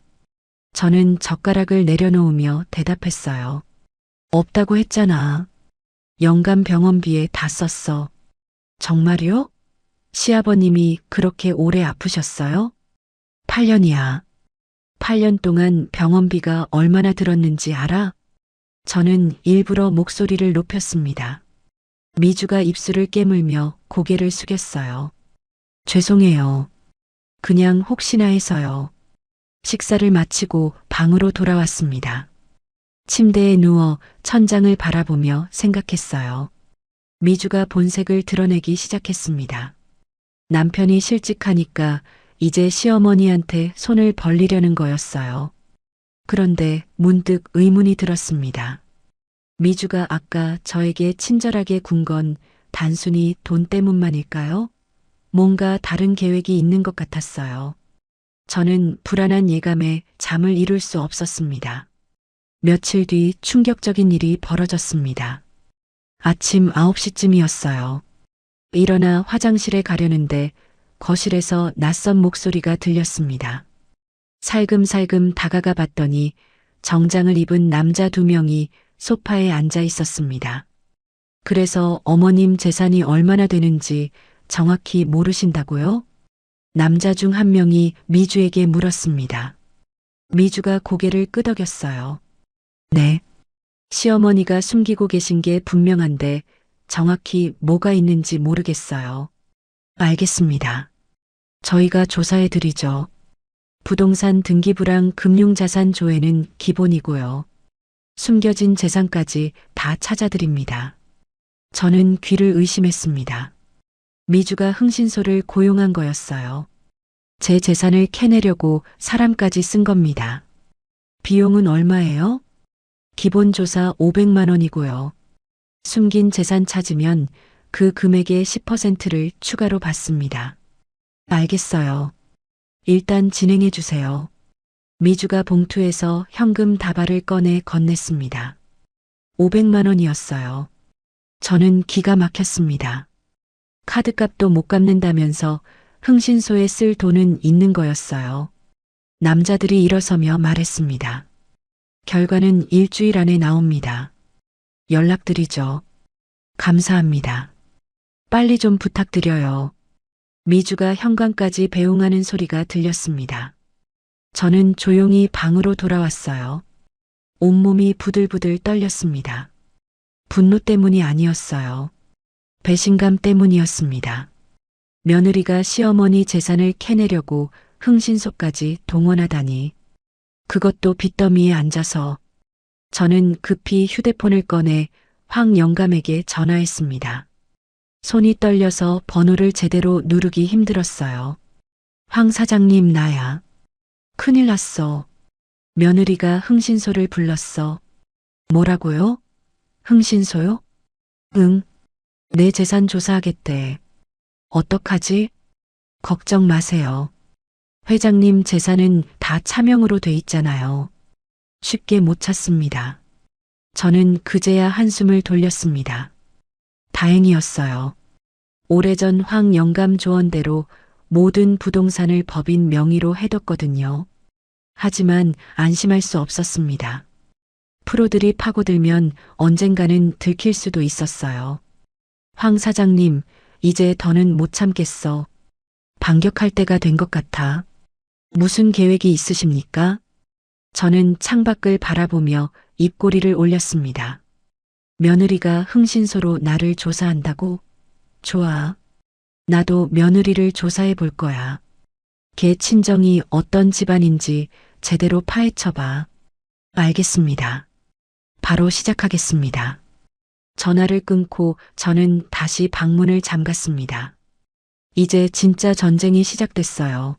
저는 젓가락을 내려놓으며 대답했어요. 없다고 했잖아. 영감 병원비에 다 썼어. 정말요? 시아버님이 그렇게 오래 아프셨어요? 8년이야. 8년 동안 병원비가 얼마나 들었는지 알아? 저는 일부러 목소리를 높였습니다. 미주가 입술을 깨물며 고개를 숙였어요. 죄송해요. 그냥 혹시나 해서요. 식사를 마치고 방으로 돌아왔습니다. 침대에 누워 천장을 바라보며 생각했어요. 미주가 본색을 드러내기 시작했습니다. 남편이 실직하니까 이제 시어머니한테 손을 벌리려는 거였어요. 그런데 문득 의문이 들었습니다. 미주가 아까 저에게 친절하게 군 건 단순히 돈 때문만일까요? 뭔가 다른 계획이 있는 것 같았어요. 저는 불안한 예감에 잠을 이룰 수 없었습니다. 며칠 뒤 충격적인 일이 벌어졌습니다. 아침 9시쯤이었어요. 일어나 화장실에 가려는데 거실에서 낯선 목소리가 들렸습니다. 살금살금 다가가 봤더니 정장을 입은 남자 2명이 소파에 앉아 있었습니다. 그래서 어머님 재산이 얼마나 되는지 정확히 모르신다고요? 남자 중 한 명이 미주에게 물었습니다. 미주가 고개를 끄덕였어요. 네. 시어머니가 숨기고 계신 게 분명한데 정확히 뭐가 있는지 모르겠어요. 알겠습니다. 저희가 조사해 드리죠. 부동산 등기부랑 금융자산 조회는 기본이고요. 숨겨진 재산까지 다 찾아드립니다. 저는 귀를 의심했습니다. 미주가 흥신소를 고용한 거였어요. 제 재산을 캐내려고 사람까지 쓴 겁니다. 비용은 얼마예요? 기본 조사 500만 원이고요. 숨긴 재산 찾으면 그 금액의 10%를 추가로 받습니다. 알겠어요. 일단 진행해 주세요. 미주가 봉투에서 현금 다발을 꺼내 건넸습니다. 500만 원이었어요. 저는 기가 막혔습니다. 카드값도 못 갚는다면서 흥신소에 쓸 돈은 있는 거였어요. 남자들이 일어서며 말했습니다. 결과는 일주일 안에 나옵니다. 연락드리죠. 감사합니다. 빨리 좀 부탁드려요. 미주가 현관까지 배웅하는 소리가 들렸습니다. 저는 조용히 방으로 돌아왔어요. 온몸이 부들부들 떨렸습니다. 분노 때문이 아니었어요. 배신감 때문이었습니다. 며느리가 시어머니 재산을 캐내려고 흥신소까지 동원하다니. 그것도 빚더미에 앉아서. 저는 급히 휴대폰을 꺼내 황 영감에게 전화했습니다. 손이 떨려서 번호를 제대로 누르기 힘들었어요. 황 사장님, 나야. 큰일 났어. 며느리가 흥신소를 불렀어. 뭐라고요? 흥신소요? 응. 내 재산 조사하겠대. 어떡하지? 걱정 마세요. 회장님 재산은 다 차명으로 돼 있잖아요. 쉽게 못 찾습니다. 저는 그제야 한숨을 돌렸습니다. 다행이었어요. 오래전 황 영감 조언대로 모든 부동산을 법인 명의로 해뒀거든요. 하지만 안심할 수 없었습니다. 프로들이 파고들면 언젠가는 들킬 수도 있었어요. 황 사장님, 이제 더는 못 참겠어. 반격할 때가 된 것 같아. 무슨 계획이 있으십니까? 저는 창밖을 바라보며 입꼬리를 올렸습니다. 며느리가 흥신소로 나를 조사한다고? 좋아. 나도 며느리를 조사해 볼 거야. 걔 친정이 어떤 집안인지 제대로 파헤쳐봐. 알겠습니다. 바로 시작하겠습니다. 전화를 끊고 저는 다시 방문을 잠갔습니다. 이제 진짜 전쟁이 시작됐어요.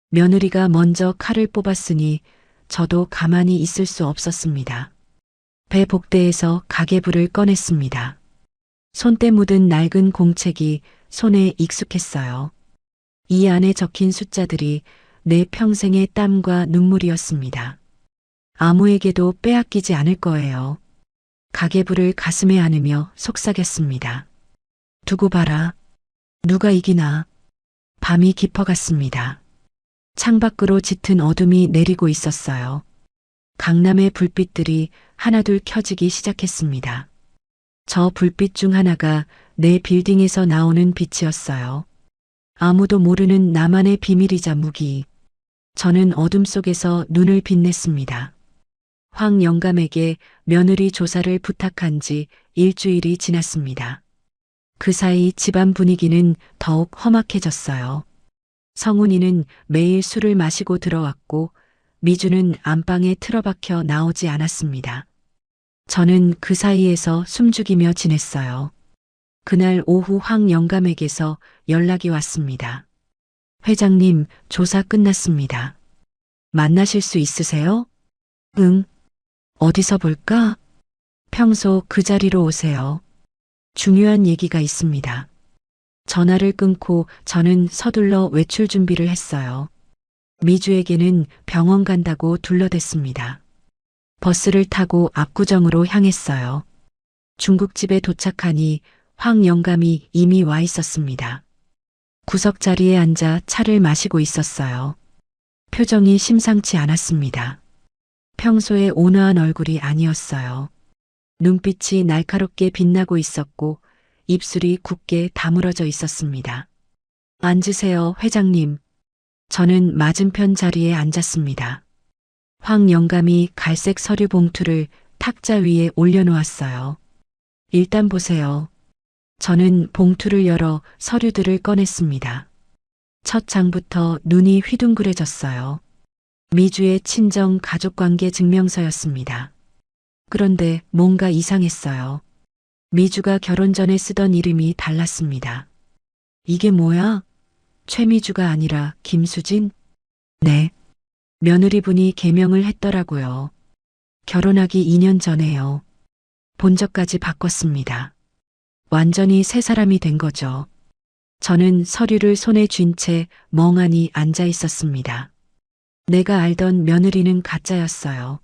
며느리가 먼저 칼을 뽑았으니 저도 가만히 있을 수 없었습니다. 배 복대에서 가계부를 꺼냈습니다. 손때 묻은 낡은 공책이 손에 익숙했어요. 이 안에 적힌 숫자들이 내 평생의 땀과 눈물이었습니다. 아무에게도 빼앗기지 않을 거예요. 가계부를 가슴에 안으며 속삭였습니다. 두고 봐라. 누가 이기나. 밤이 깊어갔습니다. 창밖으로 짙은 어둠이 내리고 있었어요. 강남의 불빛들이 하나둘 켜지기 시작했습니다. 저 불빛 중 하나가 내 빌딩에서 나오는 빛이었어요. 아무도 모르는 나만의 비밀이자 무기. 저는 어둠 속에서 눈을 빛냈습니다. 황 영감에게 며느리 조사를 부탁한 지 일주일이 지났습니다. 그 사이 집안 분위기는 더욱 험악해졌어요. 성훈이는 매일 술을 마시고 들어왔고 미주는 안방에 틀어박혀 나오지 않았습니다. 저는 그 사이에서 숨죽이며 지냈어요. 그날 오후 황 영감에게서 연락이 왔습니다. 회장님, 조사 끝났습니다. 만나실 수 있으세요? 응. 어디서 볼까? 평소 그 자리로 오세요. 중요한 얘기가 있습니다. 전화를 끊고 저는 서둘러 외출 준비를 했어요. 미주에게는 병원 간다고 둘러댔습니다. 버스를 타고 압구정으로 향했어요. 중국집에 도착하니 황 영감이 이미 와 있었습니다. 구석 자리에 앉아 차를 마시고 있었어요. 표정이 심상치 않았습니다. 평소에 온화한 얼굴이 아니었어요. 눈빛이 날카롭게 빛나고 있었고 입술이 굳게 다물어져 있었습니다. 앉으세요, 회장님. 저는 맞은편 자리에 앉았습니다. 황 영감이 갈색 서류 봉투를 탁자 위에 올려놓았어요. 일단 보세요. 저는 봉투를 열어 서류들을 꺼냈습니다. 첫 장부터 눈이 휘둥그레졌어요. 미주의 친정 가족관계 증명서였습니다. 그런데 뭔가 이상했어요. 미주가 결혼 전에 쓰던 이름이 달랐습니다. 이게 뭐야? 최미주가 아니라 김수진? 네. 며느리분이 개명을 했더라고요. 결혼하기 2년 전에요. 본적까지 바꿨습니다. 완전히 새 사람이 된 거죠. 저는 서류를 손에 쥔 채 멍하니 앉아 있었습니다. 내가 알던 며느리는 가짜였어요.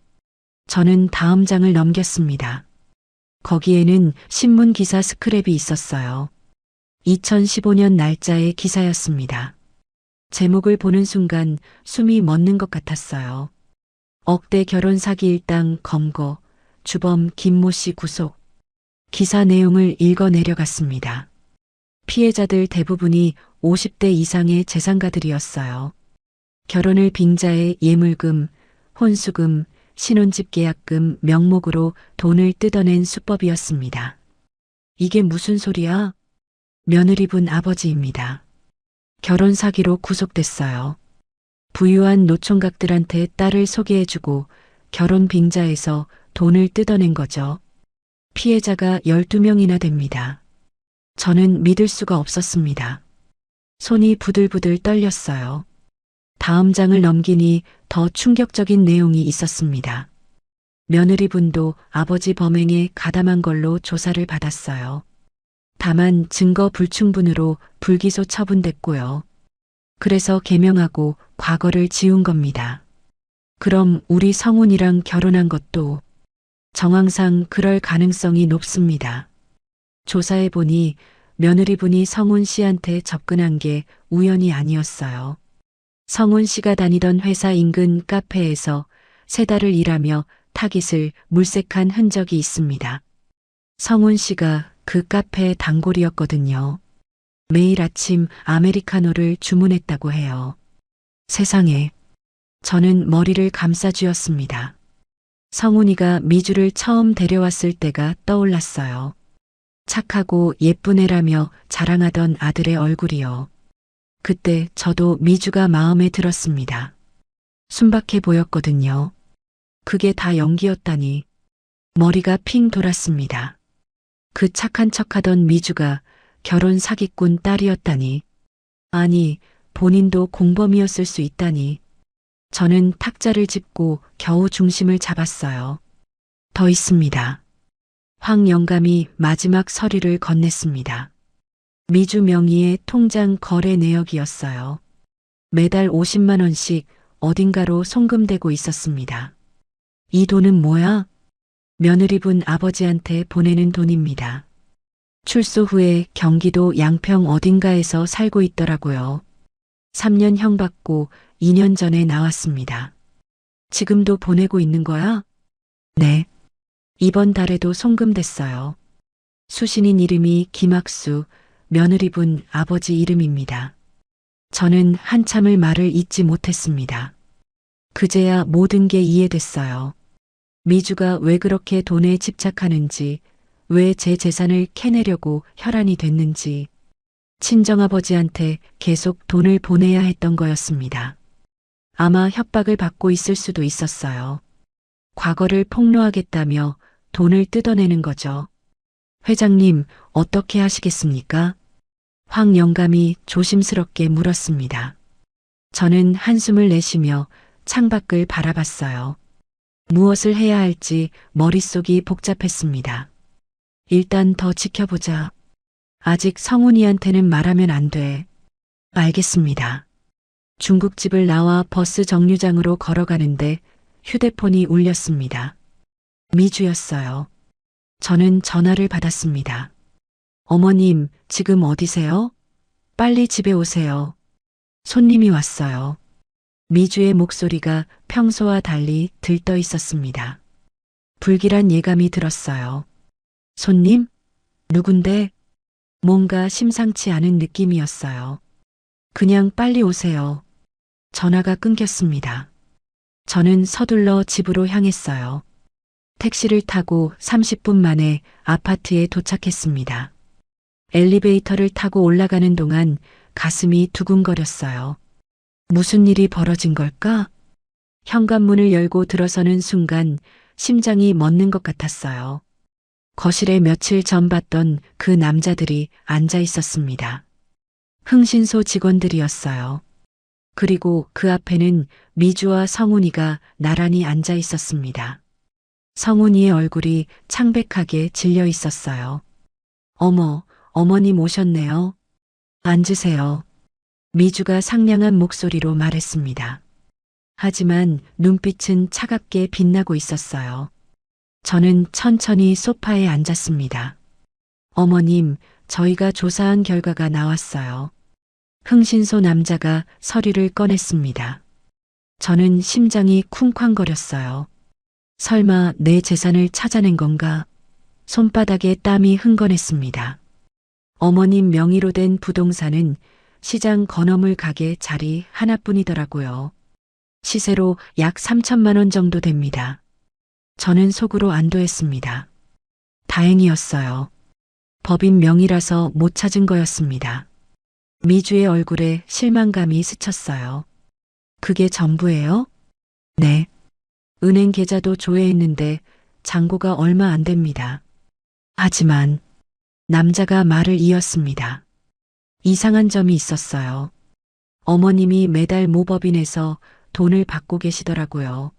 저는 다음 장을 넘겼습니다. 거기에는 신문 기사 스크랩이 있었어요. 2015년 날짜의 기사였습니다. 제목을 보는 순간 숨이 멎는 것 같았어요. 억대 결혼 사기 일당 검거, 주범 김모 씨 구속. 기사 내용을 읽어 내려갔습니다. 피해자들 대부분이 50대 이상의 재산가들이었어요. 결혼을 빙자해 예물금, 혼수금, 신혼집 계약금 명목으로 돈을 뜯어낸 수법이었습니다. 이게 무슨 소리야? 며느리분 아버지입니다. 결혼 사기로 구속됐어요. 부유한 노총각들한테 딸을 소개해주고 결혼 빙자해서 돈을 뜯어낸 거죠. 피해자가 12명이나 됩니다. 저는 믿을 수가 없었습니다. 손이 부들부들 떨렸어요. 다음 장을 넘기니 더 충격적인 내용이 있었습니다. 며느리분도 아버지 범행에 가담한 걸로 조사를 받았어요. 다만 증거 불충분으로 불기소 처분됐고요. 그래서 개명하고 과거를 지운 겁니다. 그럼 우리 성훈이랑 결혼한 것도 정황상 그럴 가능성이 높습니다. 조사해보니 며느리분이 성훈 씨한테 접근한 게 우연이 아니었어요. 성훈 씨가 다니던 회사 인근 카페에서 3달을 일하며 타깃을 물색한 흔적이 있습니다. 성훈 씨가 그 카페의 단골이었거든요. 매일 아침 아메리카노를 주문했다고 해요. 세상에. 저는 머리를 감싸쥐었습니다. 성훈이가 미주를 처음 데려왔을 때가 떠올랐어요. 착하고 예쁜 애라며 자랑하던 아들의 얼굴이요. 그때 저도 미주가 마음에 들었습니다. 순박해 보였거든요. 그게 다 연기였다니. 머리가 핑 돌았습니다. 그 착한 척하던 미주가 결혼 사기꾼 딸이었다니. 아니, 본인도 공범이었을 수 있다니. 저는 탁자를 짚고 겨우 중심을 잡았어요. 더 있습니다. 황 영감이 마지막 서류를 건넸습니다. 미주 명의의 통장 거래 내역이었어요. 매달 50만 원씩 어딘가로 송금되고 있었습니다. 이 돈은 뭐야? 며느리분 아버지한테 보내는 돈입니다. 출소 후에 경기도 양평 어딘가에서 살고 있더라고요. 3년형 받고 2년 전에 나왔습니다. 지금도 보내고 있는 거야? 네. 이번 달에도 송금됐어요. 수신인 이름이 김학수, 며느리분 아버지 이름입니다. 저는 한참을 말을 잇지 못했습니다. 그제야 모든 게 이해됐어요. 미주가 왜 그렇게 돈에 집착하는지, 왜 제 재산을 캐내려고 혈안이 됐는지, 친정아버지한테 계속 돈을 보내야 했던 거였습니다. 아마 협박을 받고 있을 수도 있었어요. 과거를 폭로하겠다며 돈을 뜯어내는 거죠. 회장님, 어떻게 하시겠습니까? 황 영감이 조심스럽게 물었습니다. 저는 한숨을 내쉬며 창밖을 바라봤어요. 무엇을 해야 할지 머릿속이 복잡했습니다. 일단 더 지켜보자. 아직 성훈이한테는 말하면 안 돼. 알겠습니다. 중국집을 나와 버스 정류장으로 걸어가는데 휴대폰이 울렸습니다. 미주였어요. 저는 전화를 받았습니다. 어머님, 지금 어디세요? 빨리 집에 오세요. 손님이 왔어요. 미주의 목소리가 평소와 달리 들떠 있었습니다. 불길한 예감이 들었어요. 손님? 누군데? 뭔가 심상치 않은 느낌이었어요. 그냥 빨리 오세요. 전화가 끊겼습니다. 저는 서둘러 집으로 향했어요. 택시를 타고 30분 만에 아파트에 도착했습니다. 엘리베이터를 타고 올라가는 동안 가슴이 두근거렸어요. 무슨 일이 벌어진 걸까? 현관문을 열고 들어서는 순간 심장이 멎는 것 같았어요. 거실에 며칠 전 봤던 그 남자들이 앉아 있었습니다. 흥신소 직원들이었어요. 그리고 그 앞에는 미주와 성훈이가 나란히 앉아 있었습니다. 성훈이의 얼굴이 창백하게 질려 있었어요. 어머, 어머님 오셨네요. 앉으세요. 미주가 상냥한 목소리로 말했습니다. 하지만 눈빛은 차갑게 빛나고 있었어요. 저는 천천히 소파에 앉았습니다. 어머님, 저희가 조사한 결과가 나왔어요. 흥신소 남자가 서류를 꺼냈습니다. 저는 심장이 쿵쾅거렸어요. 설마 내 재산을 찾아낸 건가? 손바닥에 땀이 흥건했습니다. 어머님 명의로 된 부동산은 시장 건어물 가게 자리 하나뿐이더라고요. 시세로 약 3천만 원 정도 됩니다. 저는 속으로 안도했습니다. 다행이었어요. 법인 명의라서 못 찾은 거였습니다. 미주의 얼굴에 실망감이 스쳤어요. 그게 전부예요? 네. 은행 계좌도 조회했는데 잔고가 얼마 안 됩니다. 하지만 남자가 말을 이었습니다. 이상한 점이 있었어요. 어머님이 매달 모법인에서 돈을 받고 계시더라고요.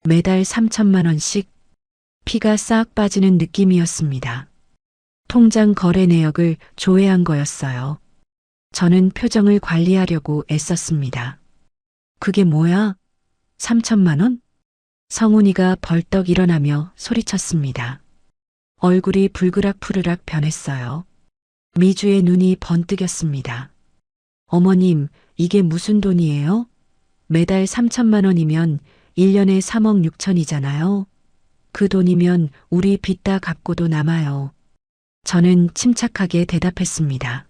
매달 3천만 원씩 피가 싹 빠지는 느낌이었습니다. 통장 거래 내역을 조회한 거였어요. 저는 표정을 관리하려고 애썼습니다. 그게 뭐야? 3천만 원? 성훈이가 벌떡 일어나며 소리쳤습니다. 얼굴이 불그락푸르락 변했어요. 미주의 눈이 번뜩였습니다. 어머님, 이게 무슨 돈이에요? 매달 3천만 원이면 1년에 3억 6천이잖아요. 그 돈이면 우리 빚 다 갚고도 남아요. 저는 침착하게 대답했습니다.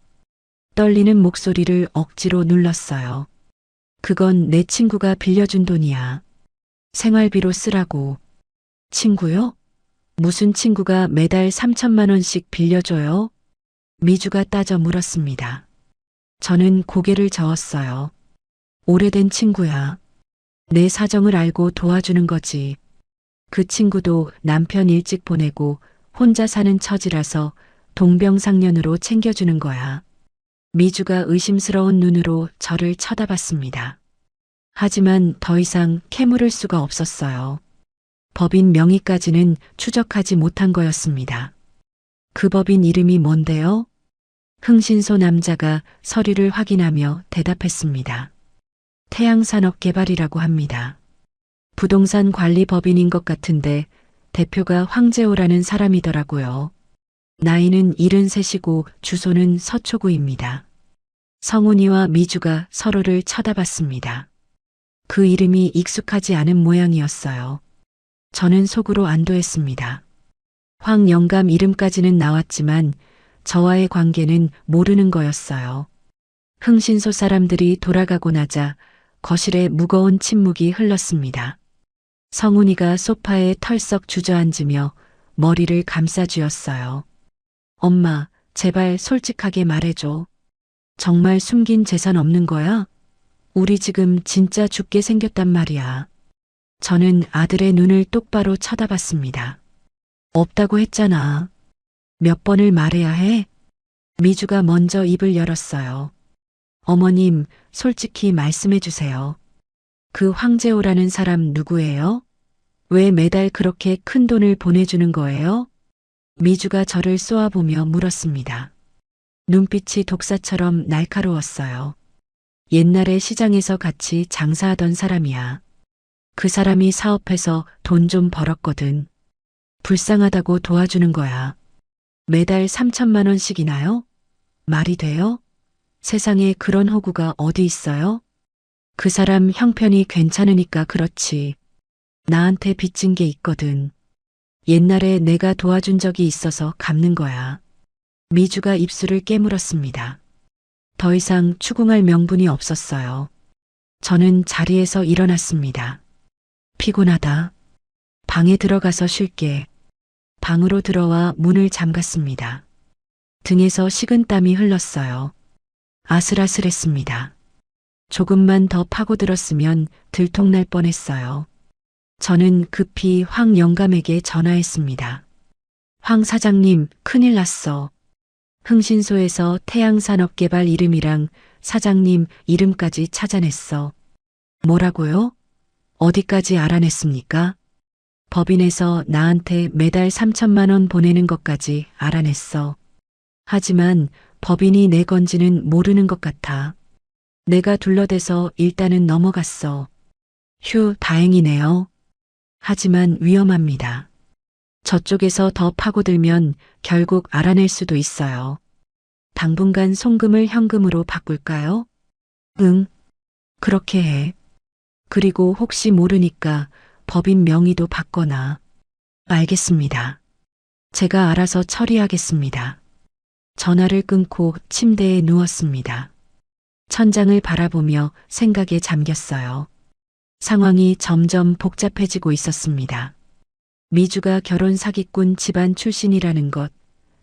떨리는 목소리를 억지로 눌렀어요. 그건 내 친구가 빌려준 돈이야. 생활비로 쓰라고. 친구요? 무슨 친구가 매달 3천만 원씩 빌려줘요? 미주가 따져 물었습니다. 저는 고개를 저었어요. 오래된 친구야. 내 사정을 알고 도와주는 거지. 그 친구도 남편 일찍 보내고 혼자 사는 처지라서 동병상련으로 챙겨주는 거야. 미주가 의심스러운 눈으로 저를 쳐다봤습니다. 하지만 더 이상 캐물을 수가 없었어요. 법인 명의까지는 추적하지 못한 거였습니다. 그 법인 이름이 뭔데요? 흥신소 남자가 서류를 확인하며 대답했습니다. 태양산업개발이라고 합니다. 부동산 관리 법인인 것 같은데 대표가 황재호라는 사람이더라고요. 나이는 73이고 주소는 서초구입니다. 성훈이와 미주가 서로를 쳐다봤습니다. 그 이름이 익숙하지 않은 모양이었어요. 저는 속으로 안도했습니다. 황 영감 이름까지는 나왔지만 저와의 관계는 모르는 거였어요. 흥신소 사람들이 돌아가고 나자 거실에 무거운 침묵이 흘렀습니다. 성훈이가 소파에 털썩 주저앉으며 머리를 감싸쥐었어요. 엄마, 제발 솔직하게 말해줘. 정말 숨긴 재산 없는 거야? 우리 지금 진짜 죽게 생겼단 말이야. 저는 아들의 눈을 똑바로 쳐다봤습니다. 없다고 했잖아. 몇 번을 말해야 해? 미주가 먼저 입을 열었어요. 어머님, 솔직히 말씀해 주세요. 그 황재호라는 사람 누구예요? 왜 매달 그렇게 큰 돈을 보내주는 거예요? 미주가 저를 쏘아보며 물었습니다. 눈빛이 독사처럼 날카로웠어요. 옛날에 시장에서 같이 장사하던 사람이야. 그 사람이 사업해서 돈 좀 벌었거든. 불쌍하다고 도와주는 거야. 매달 3천만 원씩이나요? 말이 돼요? 세상에 그런 호구가 어디 있어요? 그 사람 형편이 괜찮으니까 그렇지. 나한테 빚진 게 있거든. 옛날에 내가 도와준 적이 있어서 갚는 거야. 미주가 입술을 깨물었습니다. 더 이상 추궁할 명분이 없었어요. 저는 자리에서 일어났습니다. 피곤하다. 방에 들어가서 쉴게. 방으로 들어와 문을 잠갔습니다. 등에서 식은땀이 흘렀어요. 아슬아슬했습니다. 조금만 더 파고들었으면 들통날 뻔했어요. 저는 급히 황 영감에게 전화했습니다. 황 사장님, 큰일 났어. 흥신소에서 태양산업개발 이름이랑 사장님 이름까지 찾아냈어. 뭐라고요? 어디까지 알아냈습니까? 법인에서 나한테 매달 3천만 원 보내는 것까지 알아냈어. 하지만 법인이 내 건지는 모르는 것 같아. 내가 둘러대서 일단은 넘어갔어. 휴, 다행이네요. 하지만 위험합니다. 저쪽에서 더 파고들면 결국 알아낼 수도 있어요. 당분간 송금을 현금으로 바꿀까요? 응, 그렇게 해. 그리고 혹시 모르니까 법인 명의도 바꿔놔. 알겠습니다. 제가 알아서 처리하겠습니다. 전화를 끊고 침대에 누웠습니다. 천장을 바라보며 생각에 잠겼어요. 상황이 점점 복잡해지고 있었습니다. 미주가 결혼 사기꾼 집안 출신이라는 것,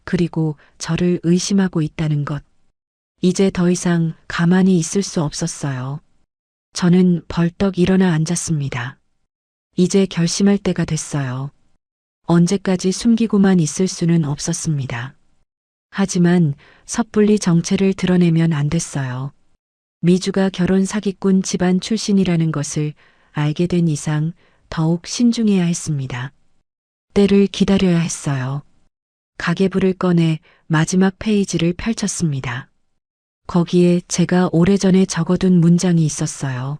그리고 저를 의심하고 있다는 것. 이제 더 이상 가만히 있을 수 없었어요. 저는 벌떡 일어나 앉았습니다. 이제 결심할 때가 됐어요. 언제까지 숨기고만 있을 수는 없었습니다. 하지만 섣불리 정체를 드러내면 안 됐어요. 미주가 결혼 사기꾼 집안 출신이라는 것을 알게 된 이상 더욱 신중해야 했습니다. 때를 기다려야 했어요. 가계부를 꺼내 마지막 페이지를 펼쳤습니다. 거기에 제가 오래전에 적어둔 문장이 있었어요.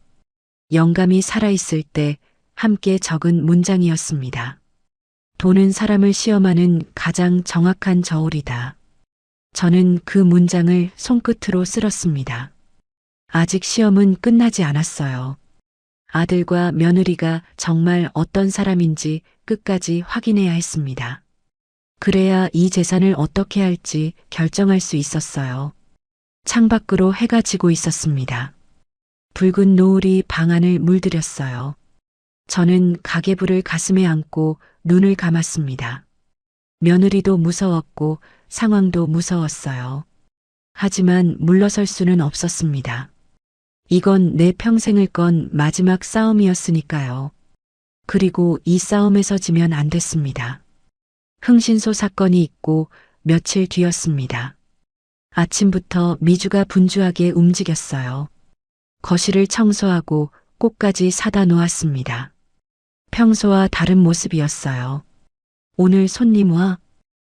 영감이 살아있을 때 함께 적은 문장이었습니다. 돈은 사람을 시험하는 가장 정확한 저울이다. 저는 그 문장을 손끝으로 쓸었습니다. 아직 시험은 끝나지 않았어요. 아들과 며느리가 정말 어떤 사람인지 끝까지 확인해야 했습니다. 그래야 이 재산을 어떻게 할지 결정할 수 있었어요. 창밖으로 해가 지고 있었습니다. 붉은 노을이 방 안을 물들였어요. 저는 가계부를 가슴에 안고 눈을 감았습니다. 며느리도 무서웠고 상황도 무서웠어요. 하지만 물러설 수는 없었습니다. 이건 내 평생을 건 마지막 싸움이었으니까요. 그리고 이 싸움에서 지면 안 됐습니다. 흥신소 사건이 있고 며칠 뒤였습니다. 아침부터 미주가 분주하게 움직였어요. 거실을 청소하고 꽃까지 사다 놓았습니다. 평소와 다른 모습이었어요. 오늘 손님 와?